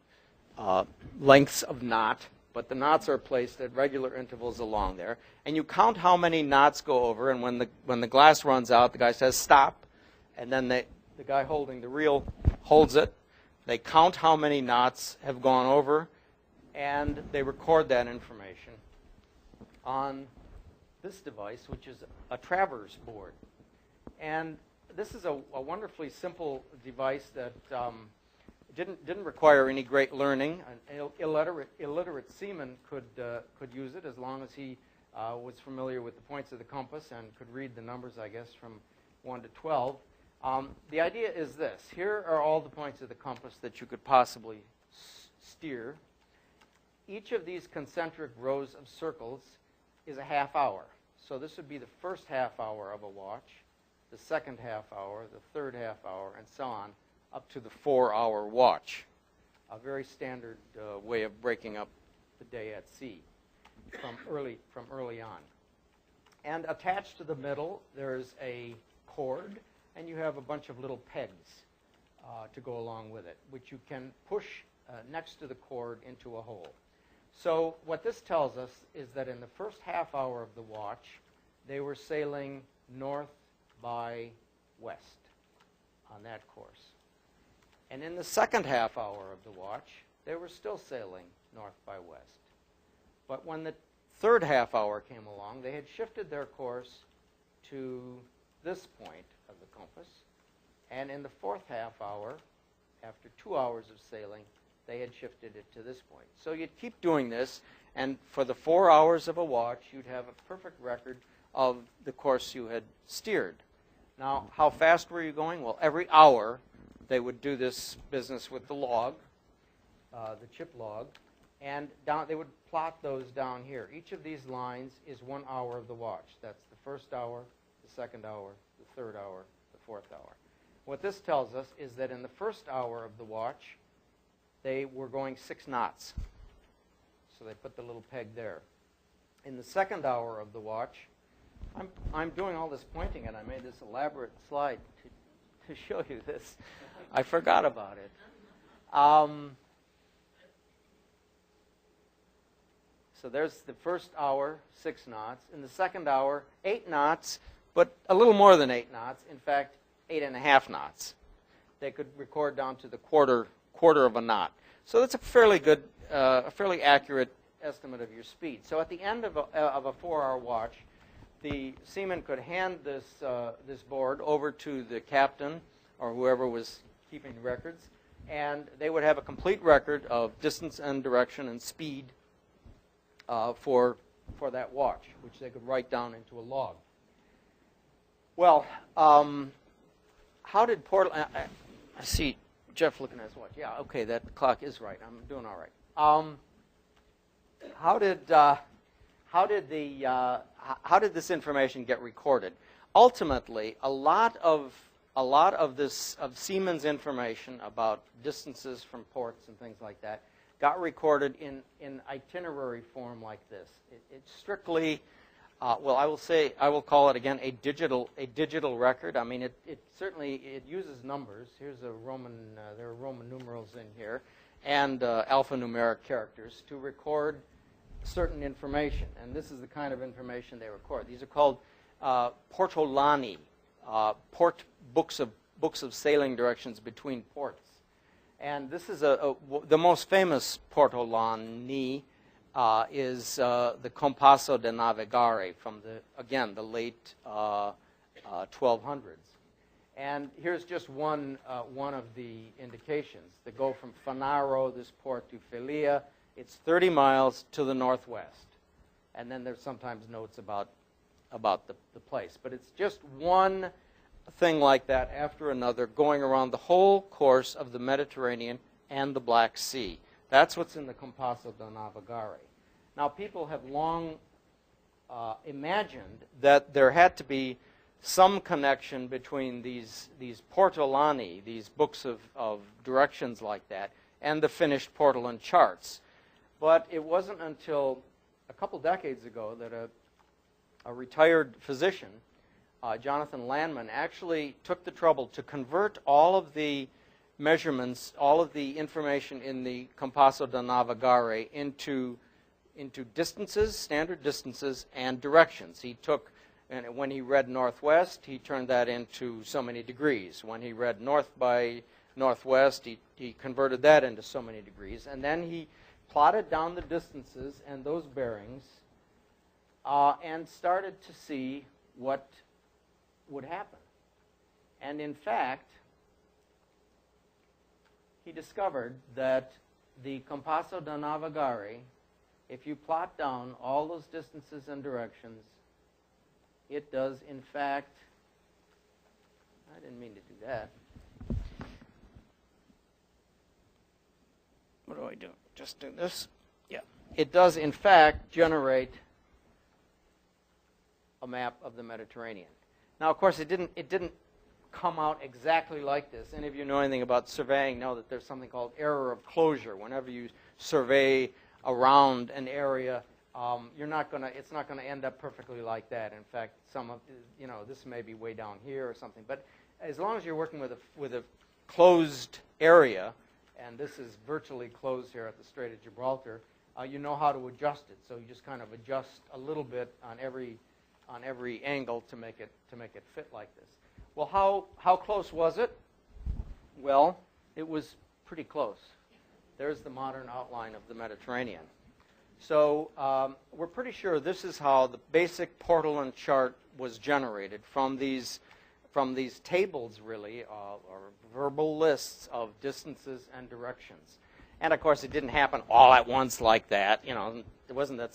lengths of knot, but the knots are placed at regular intervals along there. And you count how many knots go over, and when the glass runs out, the guy says, "Stop." And then the guy holding the reel holds it. They count how many knots have gone over, and they record that information on this device, which is a traverse board. And this is a wonderfully simple device that didn't require any great learning. An illiterate seaman could use it as long as he was familiar with the points of the compass and could read the numbers, I guess, from 1 to 12. The idea is this. Here are all the points of the compass that you could possibly steer. Each of these concentric rows of circles is a half hour. So this would be the first half hour of a watch, the second half hour, the third half hour, and so on, up to the 4-hour watch. A very standard way of breaking up the day at sea from early on. And attached to the middle, there's a cord, and you have a bunch of little pegs to go along with it, which you can push next to the cord into a hole. So what this tells us is that in the first half hour of the watch, they were sailing north by west on that course. And in the second half hour of the watch, they were still sailing north by west. But when the third half hour came along, they had shifted their course to this point of the compass. And in the fourth half hour, after 2 hours of sailing, they had shifted it to this point. So you'd keep doing this, and for the 4 hours of a watch, you'd have a perfect record of the course you had steered. Now, how fast were you going? Well, every hour, they would do this business with the log, the chip log, and they would plot those down here. Each of these lines is 1 hour of the watch. That's the first hour, the second hour, the third hour, the fourth hour. What this tells us is that in the first hour of the watch, they were going 6 knots. So they put the little peg there. In the second hour of the watch, I'm doing all this pointing, and I made this elaborate slide to show you this. I forgot about it. So there's the first hour, 6 knots. In the second hour, 8 knots, but a little more than 8 knots. In fact, 8.5 knots. They could record down to the quarter of a knot. So that's a fairly good, fairly accurate estimate of your speed. So at the end of a 4-hour watch, the seaman could hand this board over to the captain or whoever was keeping records, and they would have a complete record of distance and direction and speed for that watch, which they could write down into a log. Well, how did Portland? I see Jeff looking at his watch. Yeah, okay, that clock is right. I'm doing all right. How did this information get recorded? Ultimately, a lot of seamen's information about distances from ports and things like that got recorded in itinerary form like this. It's strictly, well, I will call it again a digital record. I mean, it certainly uses numbers. Here's there are Roman numerals in here, and alphanumeric characters to record certain information, and this is the kind of information they record. These are called portolani, books of sailing directions between ports. And this is the most famous portolani is the Compasso de Navigare from the late 1200s. And here's just one of the indications. They go from Fanaro, this port, to Felia. It's 30 miles to the northwest. And then there's sometimes notes about the place. But it's just one thing like that after another going around the whole course of the Mediterranean and the Black Sea. That's what's in the Compasso da Navigare. Now, people have long imagined that there had to be some connection between these portolani, these books of directions like that, and the finished Portolan charts. But it wasn't until a couple decades ago that a retired physician, Jonathan Landman, actually took the trouble to convert all of the measurements, all of the information in the Compasso da Navigare into distances, standard distances, and directions. He took, and when he read northwest, he turned that into so many degrees. When he read north by northwest, he converted that into so many degrees. And then he plotted down the distances and those bearings and started to see what would happen. And in fact, he discovered that the Compasso da Navigare, if you plot down all those distances and directions, it does in fact, I didn't mean to do that. What do I do? Just do this? Yeah. It does in fact generate a map of the Mediterranean. Now, of course, it didn't come out exactly like this. Any of you know anything about surveying know that there's something called error of closure. Whenever you survey around an area, it's not going to end up perfectly like that. In fact, some of this may be way down here or something. But as long as you're working with a closed area, and this is virtually closed here at the Strait of Gibraltar, you know how to adjust it. So you just kind of adjust a little bit on every angle to make it fit like this. Well, how close was it? Well, it was pretty close. There's the modern outline of the Mediterranean. So we're pretty sure this is how the basic Portolan chart was generated from these tables, really, or verbal lists of distances and directions. And of course, it didn't happen all at once like that. It wasn't that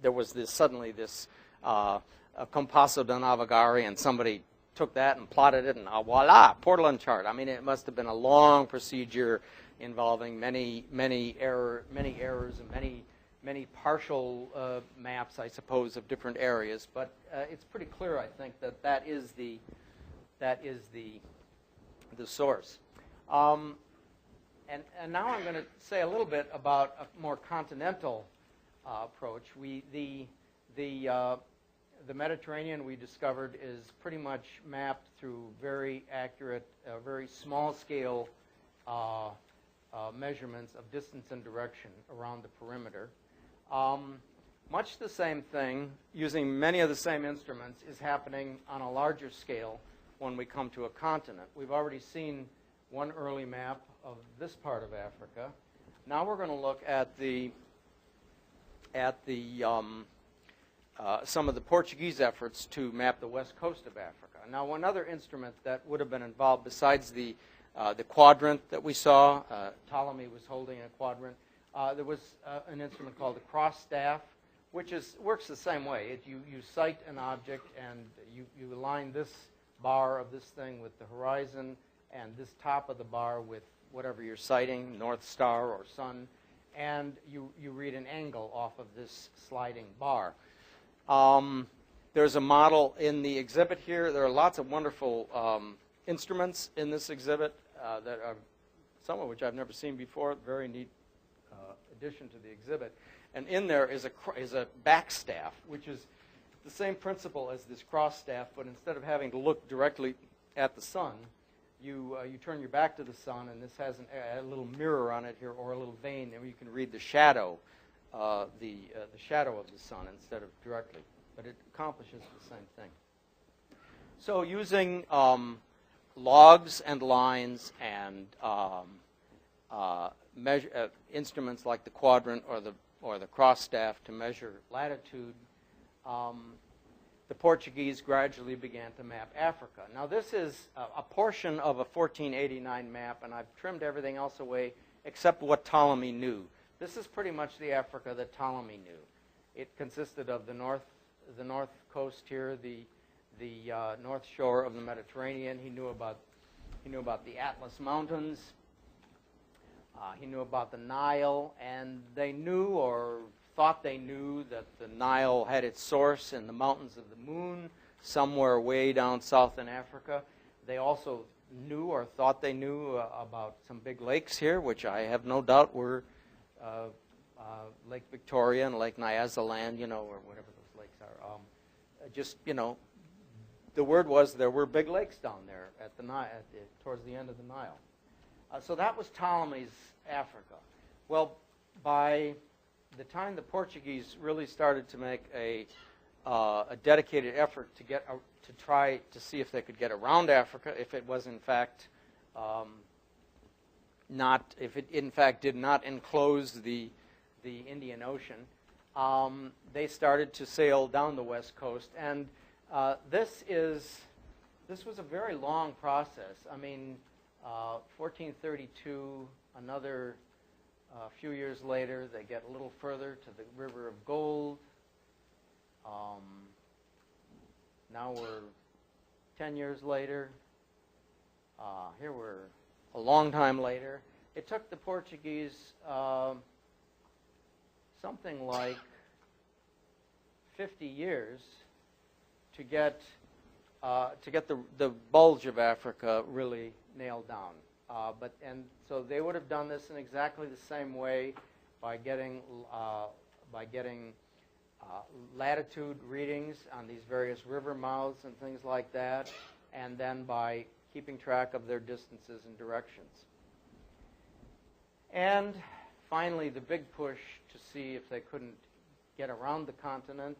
there was suddenly this Compasso da Navigare, and somebody took that and plotted it, and voila, Portolan chart. I mean, it must have been a long procedure involving many errors and many partial maps, I suppose, of different areas. But it's pretty clear, I think, that is the source. And now I'm going to say a little bit about a more continental approach. The Mediterranean, we discovered, is pretty much mapped through very accurate, very small-scale measurements of distance and direction around the perimeter. Much the same thing, using many of the same instruments, is happening on a larger scale when we come to a continent. We've already seen one early map of this part of Africa. Now we're going to look at some of the Portuguese efforts to map the west coast of Africa. Now, another instrument that would have been involved besides the quadrant that we saw, Ptolemy was holding a quadrant. There was an instrument called the cross staff, which works the same way. You sight an object and you align this bar of this thing with the horizon and this top of the bar with whatever you're sighting, North Star or Sun, and you read an angle off of this sliding bar. There's a model in the exhibit here. There are lots of wonderful instruments in this exhibit that are, some of which I've never seen before. Very neat addition to the exhibit. And in there is a back staff, which is the same principle as this cross staff, but instead of having to look directly at the sun, you turn your back to the sun, and this has a little mirror on it here, or a little vein, and you can read the shadow, the shadow of the sun instead of directly. But it accomplishes the same thing. So using logs and lines and instruments like the quadrant or the cross staff to measure latitude, the Portuguese gradually began to map Africa. Now this is a portion of a 1489 map, and I've trimmed everything else away except what Ptolemy knew. This is pretty much the Africa that Ptolemy knew. It consisted of the the north coast here, the north shore of the Mediterranean. He knew about the Atlas Mountains. He knew about the Nile, and they knew or thought they knew that the Nile had its source in the mountains of the moon, somewhere way down south in Africa. They also knew or thought they knew about some big lakes here, which I have no doubt were Lake Victoria and Lake Nyasaland, or whatever those lakes are. The word was there were big lakes down there at the Nile, towards the end of the Nile. So that was Ptolemy's Africa. Well, by the time the Portuguese really started to make a dedicated effort to try to see if they could get around Africa, if it was in fact did not enclose the Indian Ocean, they started to sail down the west coast, and this was a very long process. I mean, 1432, another few years later, they get a little further to the River of Gold. Now we're 10 years later. Here we're a long time later. It took the Portuguese something like 50 years to get the bulge of Africa really nailed down. So they would have done this in exactly the same way by getting latitude readings on these various river mouths and things like that, and then by keeping track of their distances and directions. And finally, the big push to see if they couldn't get around the continent,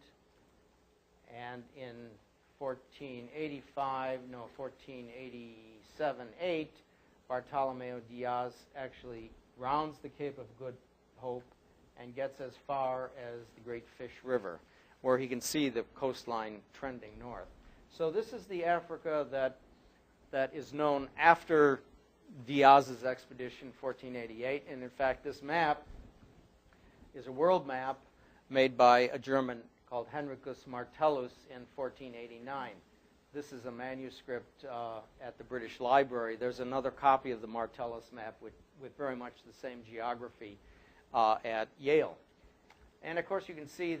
and in 1487-8, Bartolomeo Diaz actually rounds the Cape of Good Hope and gets as far as the Great Fish River, where he can see the coastline trending north. So this is the Africa that is known after Diaz's expedition, 1488. And in fact, this map is a world map made by a German called Henricus Martellus in 1489. This is a manuscript at the British Library. There's another copy of the Martellus map with very much the same geography at Yale. And of course you can see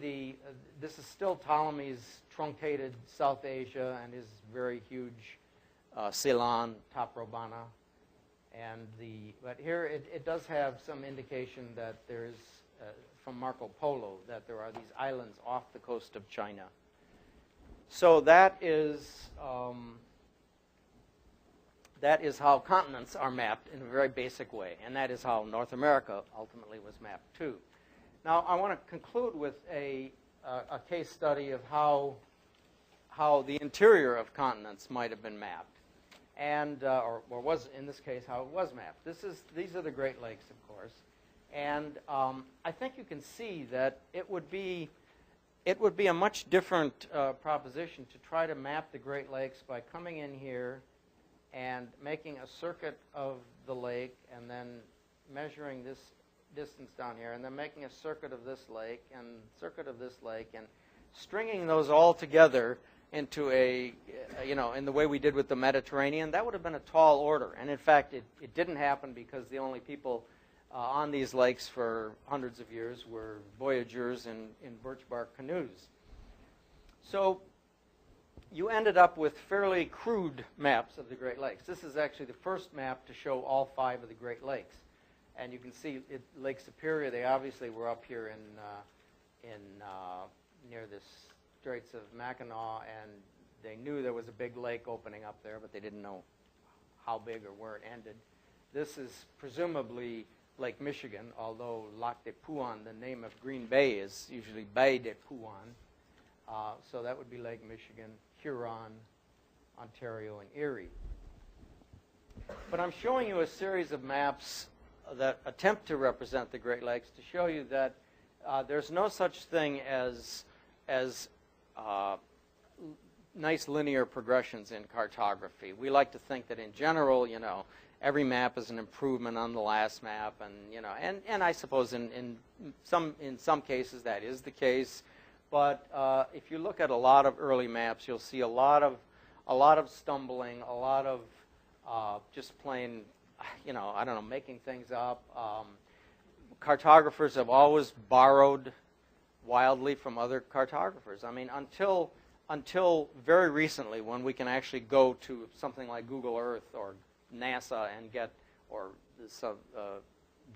this is still Ptolemy's truncated South Asia and his very huge Ceylon, Taprobana. But here it does have some indication that there is, from Marco Polo, that there are these islands off the coast of China. So that is how continents are mapped in a very basic way, and that is how North America ultimately was mapped too. Now I want to conclude with a case study of how the interior of continents might have been mapped, and or was, in this case, how it was mapped. These are the Great Lakes, of course, and I think you can see that it would be a much different proposition to try to map the Great Lakes by coming in here and making a circuit of the lake and then measuring this distance down here and then making a circuit of this lake and circuit of this lake and stringing those all together into in the way we did with the Mediterranean. That would have been a tall order. And in fact, it didn't happen because the only people on these lakes for hundreds of years were voyageurs in birch bark canoes. So you ended up with fairly crude maps of the Great Lakes. This is actually the first map to show all 5 of the Great Lakes. And you can see Lake Superior, they obviously were up here near the Straits of Mackinac, and they knew there was a big lake opening up there, but they didn't know how big or where it ended. This is presumably Lake Michigan, although Lac de Pouan, the name of Green Bay, is usually Bay de Pouan. So that would be Lake Michigan, Huron, Ontario, and Erie. But I'm showing you a series of maps that attempt to represent the Great Lakes to show you that there's no such thing as nice linear progressions in cartography. We like to think that in general, every map is an improvement on the last map, and I suppose in some cases that is the case, But if you look at a lot of early maps, you'll see a lot of stumbling, a lot of just plain, I don't know, making things up. Cartographers have always borrowed wildly from other cartographers. I mean, until very recently, when we can actually go to something like Google Earth or NASA and get, or this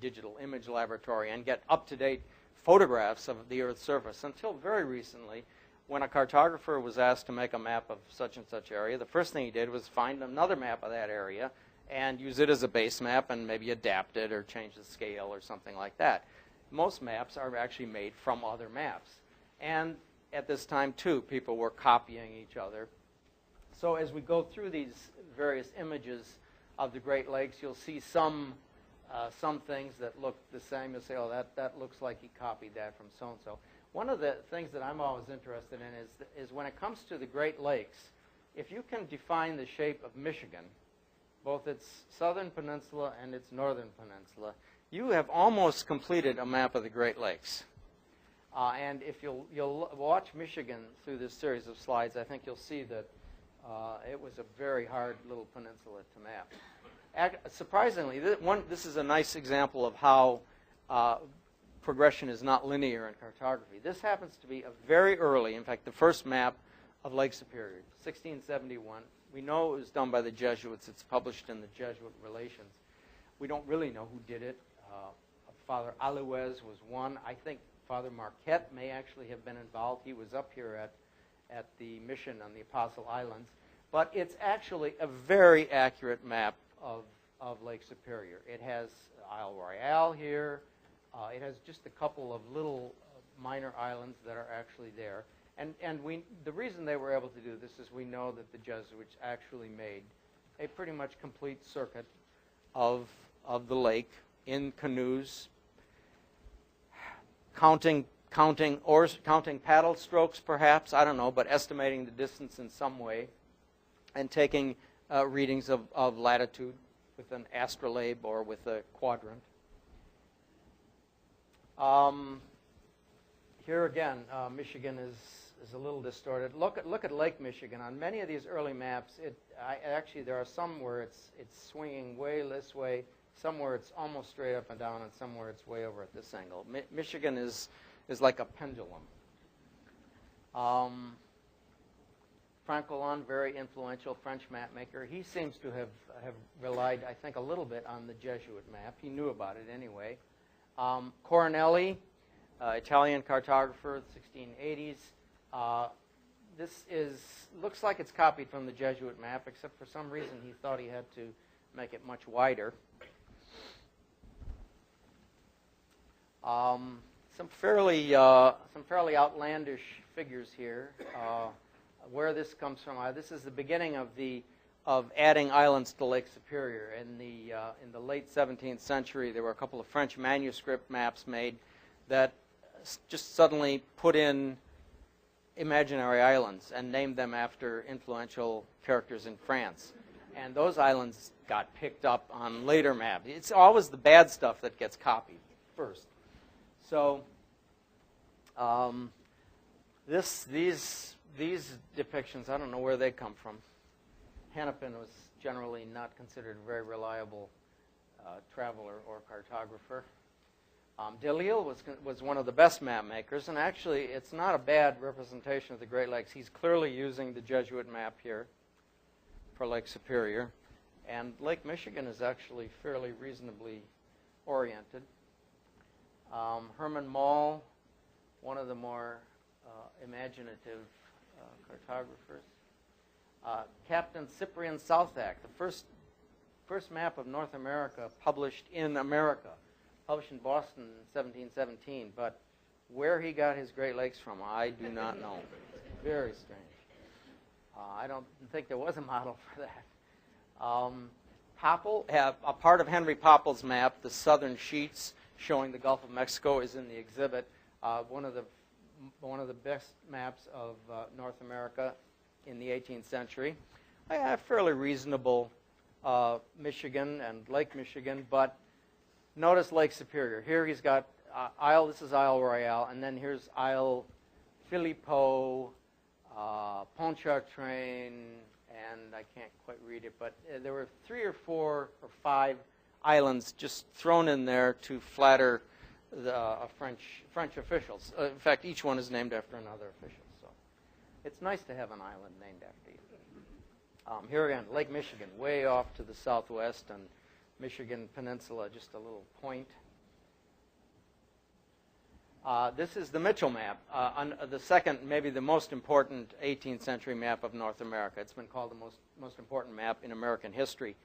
digital image laboratory, and get up-to-date photographs of the Earth's surface. Until very recently, when a cartographer was asked to make a map of such and such area, the first thing he did was find another map of that area and use it as a base map and maybe adapt it or change the scale or something like that. Most maps are actually made from other maps. And at this time, too, people were copying each other. So as we go through these various images of the Great Lakes, you'll see some things that look the same. You'll say, oh, that looks like he copied that from so-and-so. One of the things that I'm always interested in is when it comes to the Great Lakes, if you can define the shape of Michigan, both its southern peninsula and its northern peninsula, you have almost completed a map of the Great Lakes. And if you'll watch Michigan through this series of slides, I think you'll see that it was a very hard little peninsula to map. Surprisingly, this is a nice example of how progression is not linear in cartography. This happens to be a very early, in fact, the first map of Lake Superior, 1671. We know it was done by the Jesuits. It's published in the Jesuit Relations. We don't really know who did it. Father Alouez was one. I think Father Marquette may actually have been involved. He was up here at the mission on the Apostle Islands. But it's actually a very accurate map of Lake Superior. It has Isle Royale here. It has just a couple of little minor islands that are actually there. And the reason they were able to do this is we know that the Jesuits actually made a pretty much complete circuit of the lake in canoes, counting paddle strokes perhaps, I don't know, but estimating the distance in some way, and taking readings of latitude with an astrolabe or with a quadrant. Here again, Michigan is a little distorted. Look at Lake Michigan. On many of these early maps, actually there are some where it's swinging way this way, somewhere it's almost straight up and down, and somewhere it's way over at this angle. Michigan is like a pendulum. Francolin, very influential French map maker. He seems to have relied, I think, a little bit on the Jesuit map. He knew about it anyway. Coronelli, Italian cartographer, 1680s. This looks like it's copied from the Jesuit map, except for some reason he thought he had to make it much wider. Some fairly outlandish figures here. Where this comes from, this is the beginning of adding islands to Lake Superior. In the late 17th century, there were a couple of French manuscript maps made that just suddenly put in imaginary islands and named them after influential characters in France. And those islands got picked up on later maps. It's always the bad stuff that gets copied first. So these depictions, I don't know where they come from. Hennepin was generally not considered a very reliable traveler or cartographer. Delisle was one of the best map makers, and actually it's not a bad representation of the Great Lakes. He's clearly using the Jesuit map here for Lake Superior, and Lake Michigan is actually fairly reasonably oriented. Herman Mall, one of the more imaginative cartographers. Captain Cyprian Southack, the first map of North America published in America, published in Boston in 1717, but where he got his Great Lakes from, I do not know. It's very strange. I don't think there was a model for that. Popple, a part of Henry Popple's map, the southern sheets showing the Gulf of Mexico, is in the exhibit. One of the best maps of North America in the 18th century. I have fairly reasonable Michigan and Lake Michigan, but notice Lake Superior. Here he's got this is Isle Royale, and then here's Isle Philippot, Pontchartrain, and I can't quite read it, but there were 3 or 4 or 5 islands just thrown in there to flatter the French officials. In fact, each one is named after another official. So it's nice to have an island named after you. Here again, Lake Michigan, way off to the southwest, and Michigan Peninsula, just a little point. This is the Mitchell map, the second, maybe the most important 18th century map of North America. It's been called the most important map in American history,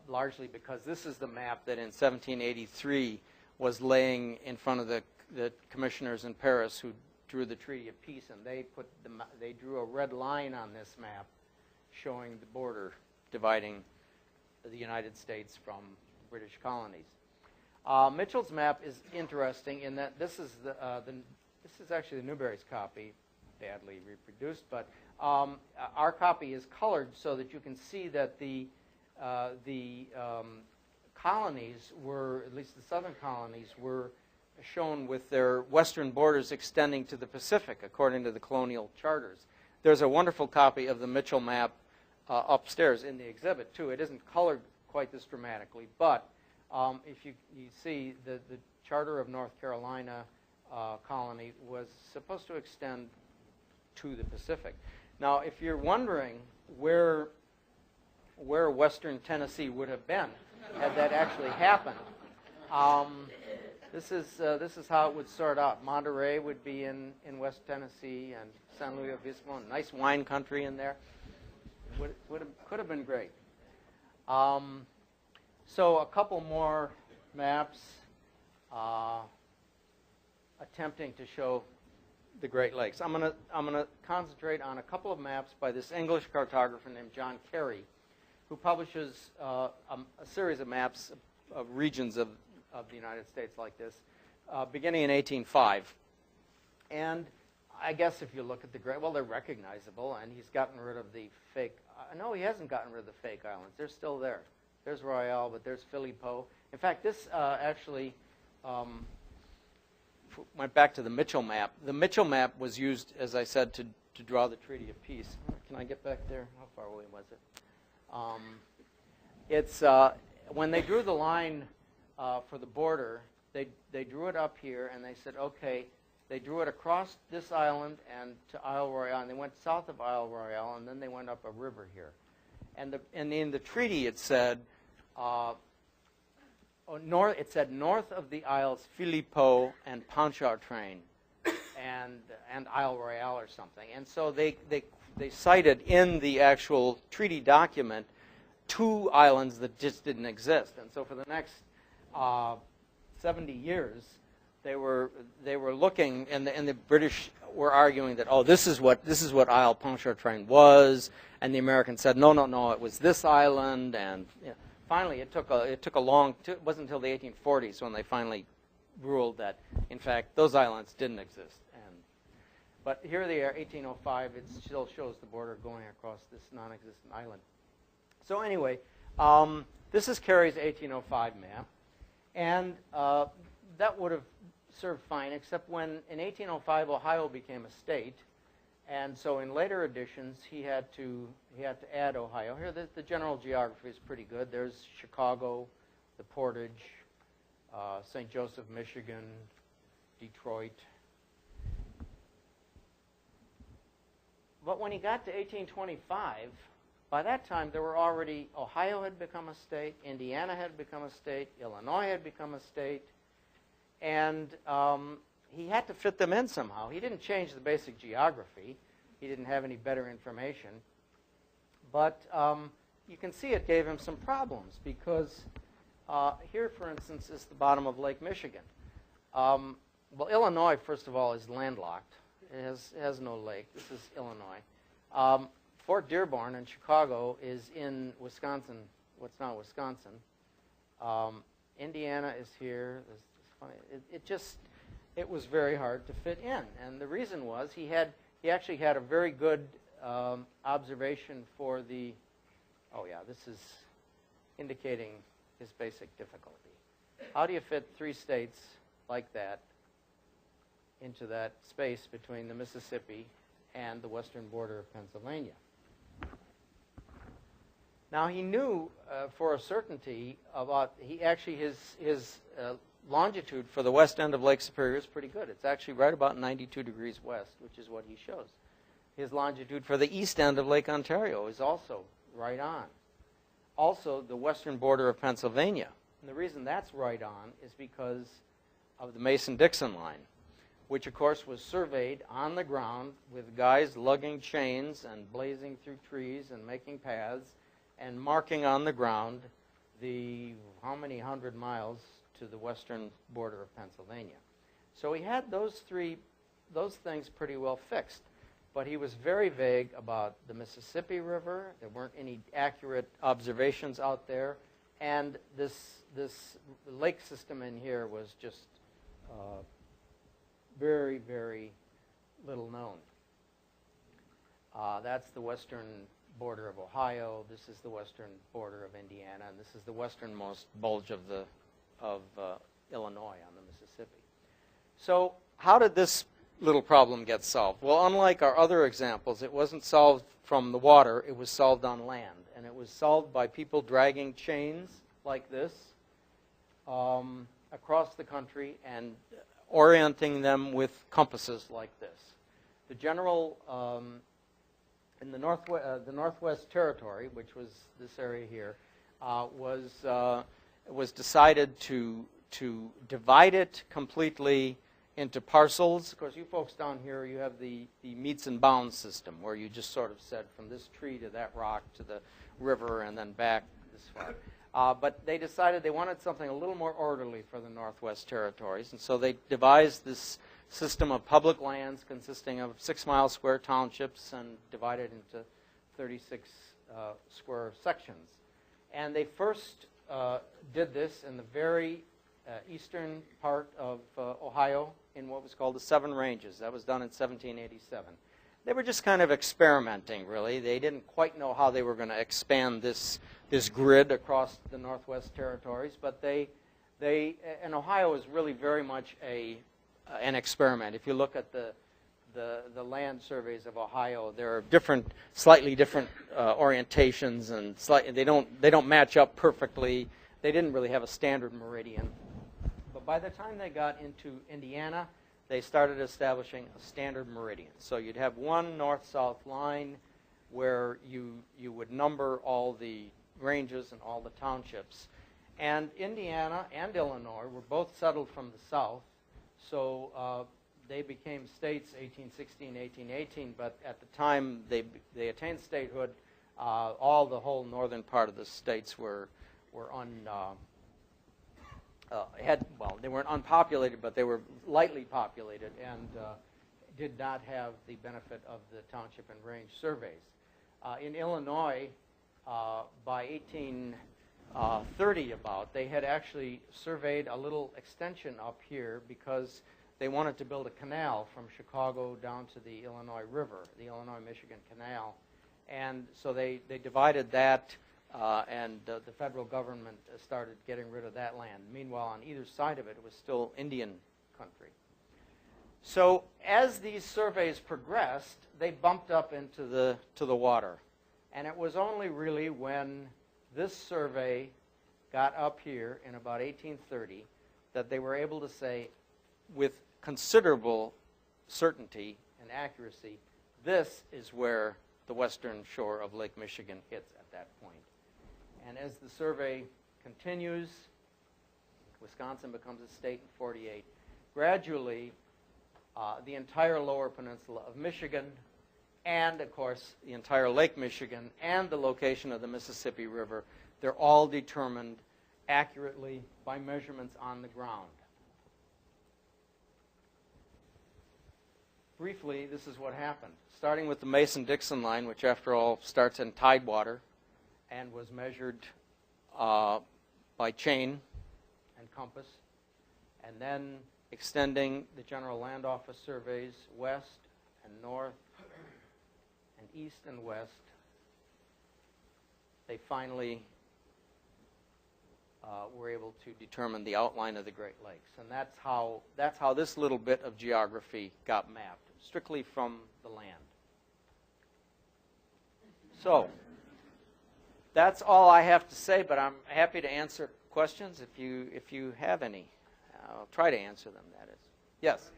largely because this is the map that in 1783 was laying in front of the commissioners in Paris who drew the Treaty of Peace, and they drew a red line on this map showing the border dividing the United States from British colonies. Mitchell's map is interesting in that this is this is actually the Newberry's copy, badly reproduced, but our copy is colored so that you can see that the colonies were, at least the southern colonies, were shown with their western borders extending to the Pacific, according to the colonial charters. There's a wonderful copy of the Mitchell map upstairs in the exhibit, too. It isn't colored quite this dramatically, but if you see, the Charter of North Carolina colony was supposed to extend to the Pacific. Now, if you're wondering where western Tennessee would have been had that actually happened, this is how it would sort out. Monterey would be in West Tennessee, and San Luis Obispo, nice wine country in there. Could have been great. So a couple more maps attempting to show the Great Lakes. I'm gonna concentrate on a couple of maps by this English cartographer named John Carey, who publishes a series of maps of regions of the United States like this, beginning in 1805. And I guess if you look at the great, well, they're recognizable, and he's gotten rid of the fake. No, he hasn't gotten rid of the fake islands. They're still there. There's Royale, but there's Philippot. In fact, this actually went back to the Mitchell map. The Mitchell map was used, as I said, to draw the Treaty of Peace. Can I get back there? How far away was it? It's when they drew the line for the border, they drew it up here, and they said, okay, they drew it across this island and to Isle Royale, and they went south of Isle Royale, and then they went up a river here. And in the treaty, it said, north of the Isles Philippot and Pontchartrain and Isle Royale or something. And so they cited in the actual treaty document 2 islands that just didn't exist. And so for the next 70 years, they were looking, and the British were arguing that, oh, this is what Isle Pontchartrain was, and the Americans said, no, it was this island. And finally, it took a long. It wasn't until the 1840s when they finally ruled that, in fact, those islands didn't exist. But here they are, 1805. It still shows the border going across this non-existent island. So anyway, this is Carey's 1805 map, and that would have served fine, except when in 1805 Ohio became a state, and so in later editions he had to add Ohio. Here the general geography is pretty good. There's Chicago, the Portage, St. Joseph, Michigan, Detroit. But when he got to 1825, by that time there were already, Ohio had become a state, Indiana had become a state, Illinois had become a state, and he had to fit them in somehow. He didn't change the basic geography. He didn't have any better information. But you can see it gave him some problems because here, for instance, is the bottom of Lake Michigan. Well, Illinois, first of all, is landlocked. It has no lake. This is Illinois. Fort Dearborn in Chicago is in Wisconsin, what's now Wisconsin. Indiana is here. It was very hard to fit in, and the reason was he actually had a very good observation for the. Oh yeah, this is indicating his basic difficulty. How do you fit 3 states like that into that space between the Mississippi and the western border of Pennsylvania. Now he knew for a certainty about, his longitude for the west end of Lake Superior is pretty good. It's actually right about 92 degrees west, which is what he shows. His longitude for the east end of Lake Ontario is also right on. Also, the western border of Pennsylvania. And the reason that's right on is because of the Mason-Dixon line, which of course was surveyed on the ground with guys lugging chains and blazing through trees and making paths and marking on the ground the how many 100 miles to the western border of Pennsylvania. So he had those things pretty well fixed. But he was very vague about the Mississippi River. There weren't any accurate observations out there. And this lake system in here was just very, very little known. That's the western border of Ohio. This is the western border of Indiana. And this is the westernmost bulge of Illinois on the Mississippi. So how did this little problem gets solved? Well, unlike our other examples, it wasn't solved from the water, it was solved on land. And it was solved by people dragging chains like this across the country and orienting them with compasses like this. The general, in the Northwest Territory, which was this area here, was decided to divide it completely into parcels. Of course, you folks down here, you have the meets and bounds system, where you just sort of said from this tree to that rock to the river and then back this far. But they decided they wanted something a little more orderly for the Northwest Territories, and so they devised this system of public lands consisting of 6-mile square townships and divided into 36 square sections. And they first did this in the very eastern part of Ohio in what was called the Seven Ranges. That was done in 1787. They were just kind of experimenting, really. They didn't quite know how they were going to expand this grid across the Northwest Territories, but and Ohio is really very much an experiment. If you look at the land surveys of Ohio, there are slightly different orientations, and they don't match up perfectly. They didn't really have a standard meridian. But by the time they got into Indiana, they started establishing a standard meridian. So you'd have one north-south line where you would number all the ranges and all the townships. And Indiana and Illinois were both settled from the south, so they became states 1816, 1818, but at the time they attained statehood, the whole northern part of the states they weren't unpopulated, but they were lightly populated and did not have the benefit of the township and range surveys. In Illinois, by 1830 they had actually surveyed a little extension up here because they wanted to build a canal from Chicago down to the Illinois River, the Illinois-Michigan Canal. And so they divided that, and the federal government started getting rid of that land. Meanwhile, on either side of it, it was still Indian country. So as these surveys progressed, they bumped up into the water. And it was only really when this survey got up here in about 1830 that they were able to say with considerable certainty and accuracy, this is where the western shore of Lake Michigan hits at that point. And as the survey continues, Wisconsin becomes a state in 48. Gradually, the entire lower peninsula of Michigan and, of course, the entire Lake Michigan and the location of the Mississippi River, they're all determined accurately by measurements on the ground. Briefly, this is what happened. Starting with the Mason-Dixon line, which after all starts in tidewater and was measured by chain and compass, and then extending the General Land Office surveys west and north and east and west, they finally we're able to determine the outline of the Great Lakes. And that's how this little bit of geography got mapped, strictly from the land. So that's all I have to say, but I'm happy to answer questions if you have any. I'll try to answer them, that is. Yes?